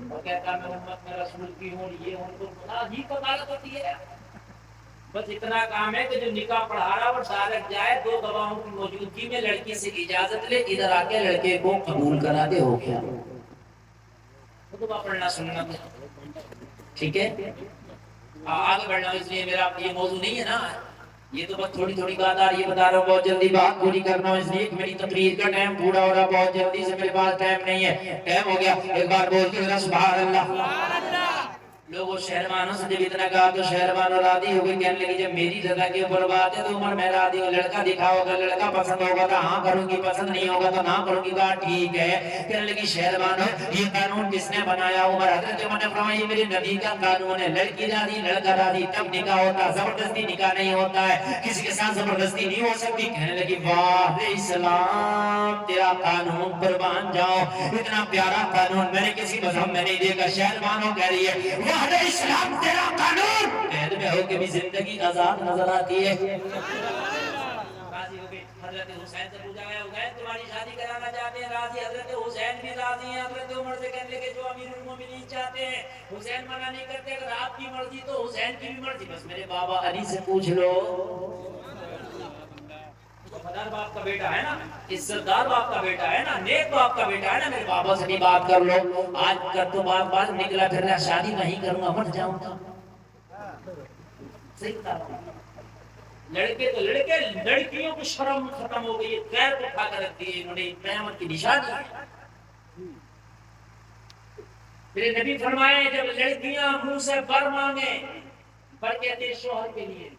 اور کہتا میں امت میں رسول کی ہوں یہ ہوں تو خدا ہی وکالت ہوتی ہے. بس اتنا کام ہے کہ جو نکاح پڑھا رہا اور ڈائریکٹ جائے دو گواہوں کی موجودگی میں لڑکی سے اجازت لے ادھر آ کے لڑکے کو قبول کرا دے. ہو گیا خطبہ پڑھنا سنت ہے. ٹھیک ہے آگے بڑھنا. اس لیے میرا یہ موضوع نہیں ہے نا یہ تو بس تھوڑی تھوڑی بات آ رہی ہے بتا رہا ہوں. بہت جلدی بات پوری کرنا ہوں اس لیے میری تقریر کا ٹائم پورا ہو رہا. بہت جلدی سے میرے پاس ٹائم نہیں ہے. ٹائم ہو گیا ایک بار بول کے ذرا سبحان اللہ. لوگوں شہروانوں سے جب اتنا کہا تو شہروانوں راضی ہو گئے. کہنے لگی جب میری رضا کے اوپر بات ہے تو عمر میں راضی ہوں. لڑکا دکھاؤ اگر لڑکا پسند ہوگا تو ہاں کروں گی پسند نہیں ہوگا تو نہ کروں گی. کہا ٹھیک ہے. کہنے لگی شہروانوں یہ قانون کس نے بنایا؟ عمر. حضرت عمر نے فرمایا یہ میرے نبی کا قانون ہے. لڑکی راضی لڑکا راضی تب نکاح ہوتا. زبردستی نکاح نہیں ہوتا ہے. کسی کے ساتھ زبردستی نہیں ہو سکتی. کہنے لگی واہ اسلام تیرا قانون قربان جاؤ اتنا پیارا قانون میں نے کسی مذہب میں نہیں دیکھا. شہروانوں کہہ رہی ہے واہ اسلام تیرا قانون. قید میں ہو کے بھی زندگی آزاد نظر آتی ہے. راضی ہو گئے. حضرت حسین سے پوچھا گیا حسین تمہاری شادی کرانا چاہتے ہیں؟ راضی. حضرت حسین بھی راضی ہیں. حضرت عمر سے کہنے لگے جو امیر المومنین چاہتے ہیں. حسین منع نہیں کرتے. اگر آپ کی مرضی تو حسین کی بھی مرضی. بس میرے بابا علی سے پوچھ لو. وفادار باپ کا بیٹا ہے نا عزتدار باپ کا بیٹا ہے نا نیک باپ کا بیٹا ہے نا. میرے بابا سے بھی بات کر لو. آج کر تو بات نکلا پھر رہا شادی نہیں کروں گا مر جاؤں گا. صحیح بتا. لڑکے تو لڑکے لڑکیوں کی شرم ختم ہو گئی. غیر کو اٹھا کر رکھ دیے انہوں نے. قیامت کی نشانی ہے. میرے نبی فرمائے جب لڑکیاں منہ سے بر مانگے بر کہتے ہیں شوہر کے لیے.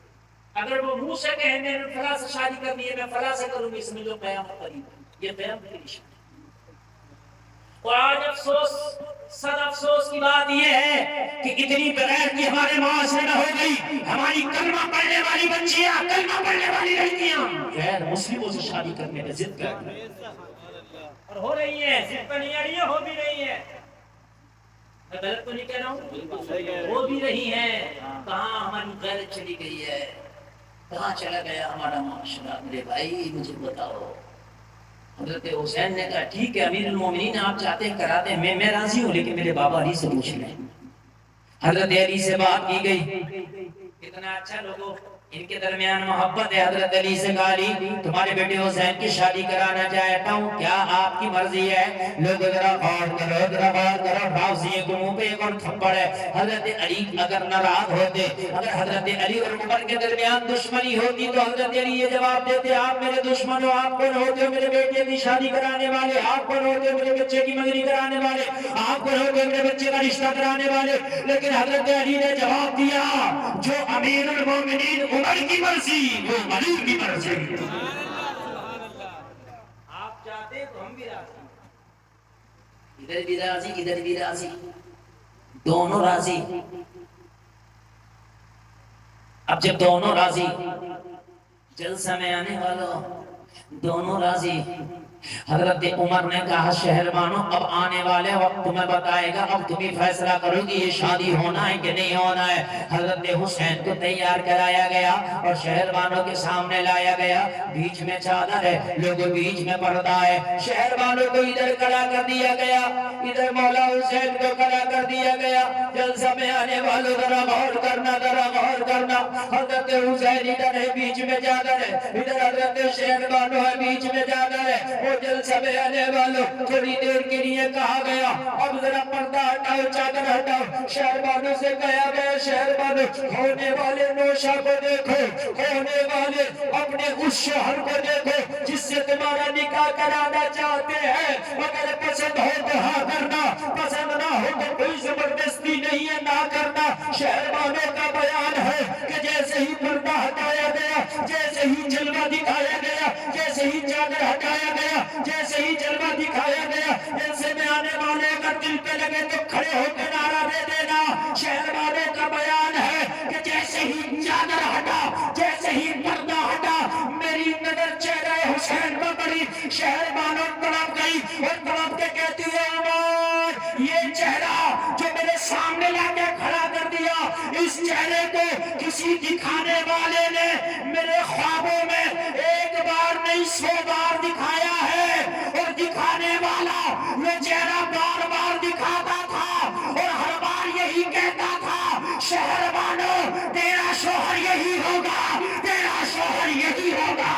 اگر وہ منہ سے کہیں میں نے فلاں سے شادی کرنی ہے میں فلاں سے کروں گی اس میں جو قیامت قریب ہے. یہ قیامت کی نشانی. اور آج افسوس سد افسوس کی بات یہ ہے کہ اتنی بغیرتی ہمارے معاشرے میں ہو گئی. ہماری کلمہ پڑھنے والی بچیاں کلمہ پڑھنے والی لڑکیاں غیر مسلموں سے شادی کرنے میں ضد کر رہی ہیں اور ہو رہی ہیں. ضد پہ نہیں آ رہی ہے ہو بھی رہی ہیں. میں غلط تو نہیں کہہ رہا ہوں ہو بھی رہی ہیں. کہاں ہماری غیرت چلی گئی ہے کہاں چلا گیا ہمارا معاشرہ؟ میرے بھائی مجھے بتاؤ. حضرت حسین نے کہا ٹھیک ہے امیر المومنین آپ چاہتے ہیں کراتے ہیں میں راضی ہوں لیکن میرے بابا علی سے پوچھ لیں. حضرت علی سے بات کی گئی. کتنا اچھا لوگوں ان کے درمیان محبت ہے. حضرت علی سے کہا علی تمہارے بیٹے حسین کی شادی کرانا چاہتا ہوں کیا آپ کی مرضی ہے؟ لوگ ذرا غور کرو ذرا غور کرو. راضی کو منہ پہ ایک اور تھپڑ ہے. حضرت علی اگر ناراض ہوتے اگر حضرت علی اور عمر کے درمیان دشمنی ہوتی تو حضرت علی یہ جواب دیتے آپ میرے دشمن ہو. آپ کون ہوتے میرے بیٹے کی شادی کرانے والے؟ آپ کون ہوتے میرے بچے کی منگنی کرانے والے؟ آپ کون ہوتے میرے بچے کا رشتہ کرانے والے؟ لیکن حضرت علی نے جواب دیا جو امیر المومنین عمر کی مرضی وہ علی کی مرضی. آپ چاہتے تو ہم بھی راضی. ادھر بھی راضی ادھر بھی راضی دونوں راضی. اب جب دونوں راضی جلسہ میں آنے والوں دونوں راضی. حضرت عمر نے کہا شہروانوں اب آنے والے وقت تمہیں بتائے گا اب تمہیں فیصلہ کرو گی یہ شادی ہونا ہے کہ نہیں ہونا ہے. حضرت حسین کو تیار کرایا گیا اور شہروانوں کے سامنے لایا گیا. بیچ میں چادر ہے لوگوں بیچ میں پردہ ہے. شہروانوں کو ادھر کھڑا کر دیا گیا ادھر مولا حسین کو کھڑا کر دیا گیا. جلسہ میں آنے والوں ذرا غور کرنا ذرا غور کرنا. حضرت حسین ادھر ہے بیچ میں چادر ہے ادھر حضرت شہروانوں ہے بیچ میں چادر ہے. جلسہ میں آنے والوں تھوڑی دیر کے لیے کہا گیا اب ذرا پردہ ہٹاؤ چادر ہٹاؤ. شہروانوں سے کہا گیا شہروانوں ہونے والے نوشا کو دیکھو ہونے والے اپنے اس شوہر کو دیکھو جس سے تمہارا نکاح کرانا چاہتے ہیں. اگر پسند ہو تو ہاں کرنا پسند نہ ہو تو کوئی زبردستی نہیں ہے نہ کرنا. شہروانوں کا بیان ہے کہ جیسے ہی پردہ ہٹایا گیا جیسے ہی جلوہ دکھایا گیا جیسے ہی چادر ہٹایا گیا جیسے ہی جلوہ دکھایا گیا جلسے میں آنے شہر بانو تڑپ گئی اور تڑپ کے کہتی ہے عمر یہ چہرہ جو میرے سامنے لا کے کھڑا کر دیا اس چہرے کو کسی دکھانے والے نے میرے خوابوں میں ایک بار نہیں 100 بار دکھایا ہے اور دکھانے والا یہ چہرہ بار بار دکھاتا تھا اور ہر بار یہی کہتا تھا شہر بانو تیرا شوہر یہی ہوگا تیرا شوہر یہی ہوگا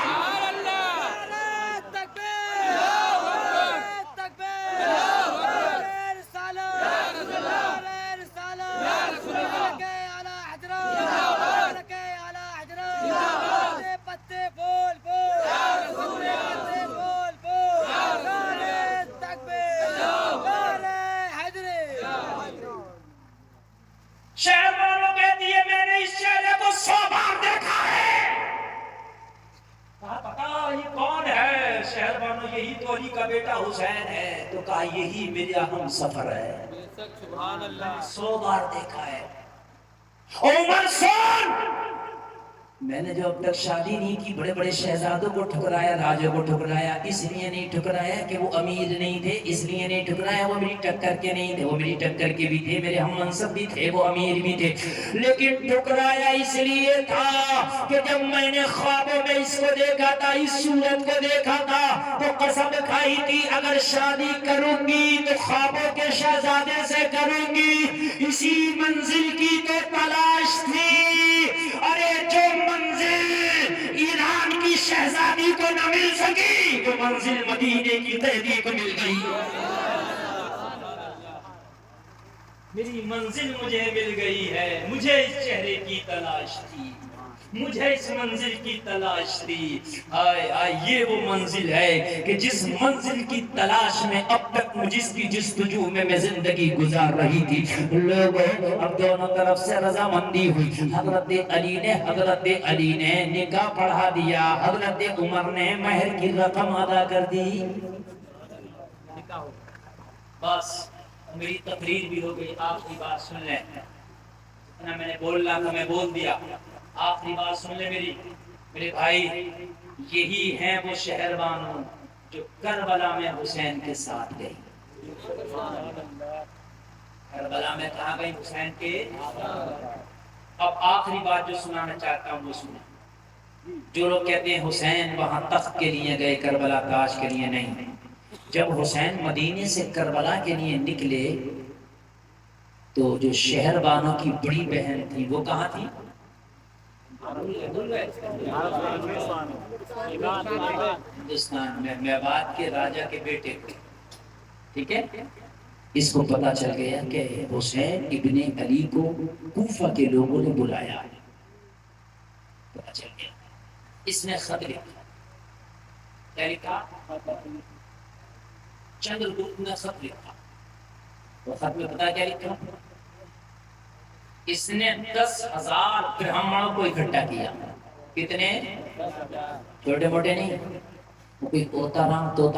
شہر والوں کہتی ہے میں نے اس چہرے کو 100 بار دیکھا ہے کہا پتا یہ کون ہے شہر والوں یہی تو علی کا بیٹا حسین ہے تو کہا یہی میرا ہم سفر ہے سبحان اللہ 100 بار دیکھا ہے عمر سن میں نے جو اب تک شادی نہیں کی بڑے بڑے شہزادوں کو ٹھکرایا راجوں کو ٹھکرایا اس لیے نہیں ٹھکرایا کہ وہ امیر نہیں تھے اس لیے نہیں ٹھکرایا وہ میری ٹکر کے نہیں تھے وہ میری ٹکر کے بھی تھے میرے ہم منصب بھی تھے وہ امیر بھی تھے لیکن ٹھکرایا اس لیے تھا کہ جب میں نے خوابوں میں اس کو دیکھا تھا اس صورت کو دیکھا تھا تو قسم کھائی تھی اگر شادی کروں گی تو خوابوں کے شہزادے سے کروں گی اسی منزل کی تو تلاش تھی ارے جو منزل ایران کی شہزادی کو نہ مل سکی تو منزل مدینے کی قیدی کو مل گئی میری منزل مجھے مل گئی ہے مجھے اس چہرے کی تلاش تھی مجھے اس منزل کی تلاش تھی آئے آئے یہ وہ منزل ہے کہ جس منزل کی تلاش میں اب تک جس کی جستجو میں زندگی گزار رہی تھی لوگوں اب دونوں طرف سے رضامندی ہوئی حضرت علی نے نکاح پڑھا دیا حضرت عمر نے مہر کی رقم ادا کر دی بس میری تقریر بھی ہو گئی آخری بات سن لیں میں نے بولنا تھا میں بول دیا آخری بات سن لے میرے بھائی یہی ہیں وہ شہر بانو جو کربلا میں حسین کے ساتھ گئی کربلا میں کہاں گئی حسین کے اب آخری بات جو سنانا چاہتا ہوں وہ سنا جو لوگ کہتے ہیں حسین وہاں تخت کے لیے گئے کربلا تاج کے لیے نہیں جب حسین مدینے سے کربلا کے لیے نکلے تو جو شہر بانو کی بڑی بہن تھی وہ کہاں تھی ہندوستان میں میوات کے راجہ کے بیٹے ٹھیک ہے اس کو پتا چل گیا کہ حسین ابن علی کو کوفہ کے لوگوں نے بلایا پتا چل گیا اس نے خط لکھا کیا لکھا چندرگپت نے خط لکھا وہ خط میں پتا کیا لکھا اس نے 10,000 برہمنوں کو اکٹھا کیا کتنے چھوٹے موٹے نہیں وہ کوئی طوطا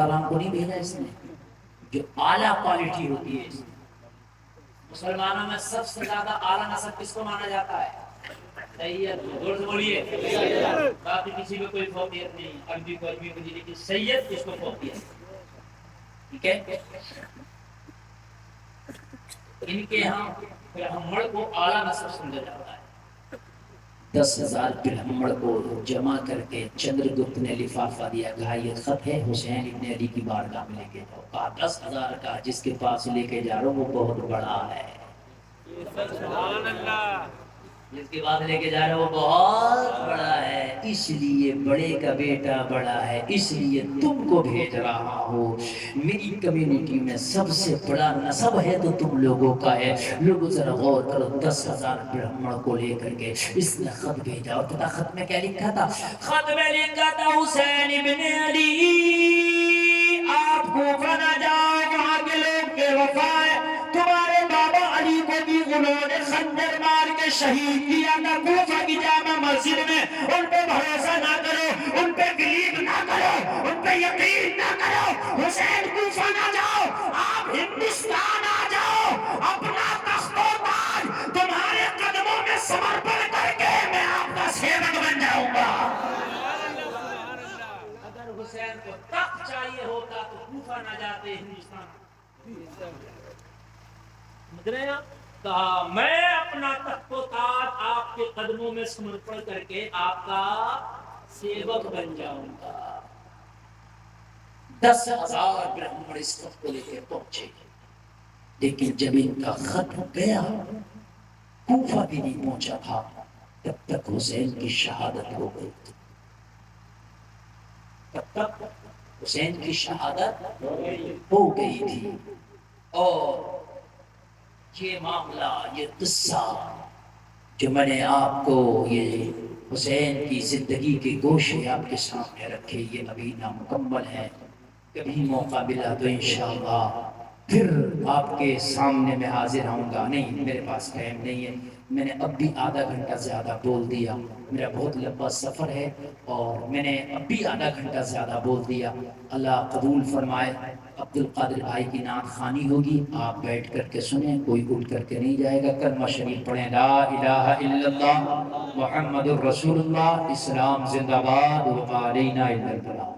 رام کو نہیں بھیجا اس نے جو اعلیٰ کوالٹی ہوتی ہے اس میں مسلمانوں میں سب سے زیادہ اعلیٰ نسب کس کو مانا جاتا ہے سید زور سے بولیے باقی کسی میں کوئی فوقیت نہیں عربی کو عربی کو لیکن سید کس کو فوقیت ٹھیک ہے ان کے ہاں برہمن کو اعلیٰ نسب سمجھا جاتا ہے 10,000 برہمن کو جمع کر کے چندرگپت نے لفافہ دیا کہا یہ خط ہے حسین ابن علی کی بارگاہ میں لے کے جاؤ کہا 10,000 کا جس کے پاس لے کے جا رہا ہوں وہ بہت بڑا ہے سبحان اللہ جس کے بعد لے کے جا رہا ہے وہ بہت بڑا ہے اس لیے بڑے کا بیٹا بڑا ہے اس لیے تم کو بھیج رہا ہوں میری کمیونٹی میں سب سے بڑا نسب ہے تو تم لوگوں کا ہے لوگوں ذرا غور کرو 10,000 برہمن کو لے کر کے اس نے خط بھیجا اور پتا خط میں کیا لکھا تھا خط میں لکھا تھا حسین ابن علی آپ کو بنا جاؤ وہاں کے لوگ بے وفا ہے تمہارے بابا علی کو بھی انہوں نے خنجر مار کے شہید کیا تھا کوفہ کی جامع مسجد میں ان پہ بھروسہ نہ کرو ان پہ بلیو نہ کرو ان پہ یقین نہ کرو حسین کوفہ نہ جاؤ آپ ہندوستان آ جاؤ اپنا تخت و تاج تمہارے قدموں میں سمرپن کر کے میں آپ کا سیوک بن جاؤں گا اگر حسین کو تخت چاہیے کوفہ نہ جاتے ہندوستان. سمجھ رہے ہیں آپ؟ کہا میں اپنا تخت و تاج آپ کے قدموں میں سمرپن کر کے آپ کا سیوک بن جاؤں گا. 10,000 برہمن اس خط کو لے کے پہنچے. لیکن جب ان کا خط گیا کوفہ بھی نہیں پہنچا تھا تب تک حسین کی شہادت ہو گئی تھی. تب تک حسین کی شہادت ہو گئی تھی. اور یہ معاملہ، یہ قصہ جو میں نے آپ کو یہ حسین کی زندگی کے گوشے آپ کے سامنے رکھے، یہ ابھی نامکمل ہے. کبھی موقع ملا تو انشاءاللہ پھر آپ کے سامنے میں حاضر ہوں گا. نہیں، میرے پاس ٹائم نہیں ہے. میں نے اب بھی آدھا گھنٹہ زیادہ بول دیا. میرا بہت لمبا سفر ہے اور میں نے اب بھی آدھا گھنٹہ زیادہ بول دیا. اللہ قبول فرمائے. عبد القادر بھائی کی نعت خوانی ہوگی، آپ بیٹھ کر کے سنیں، کوئی اٹھ کر کے نہیں جائے گا. کلمہ شریف پڑھیں، لا الہ الا اللہ محمد الرسول اللہ، اسلام زندہ باد، وما علینا الا البلاغ.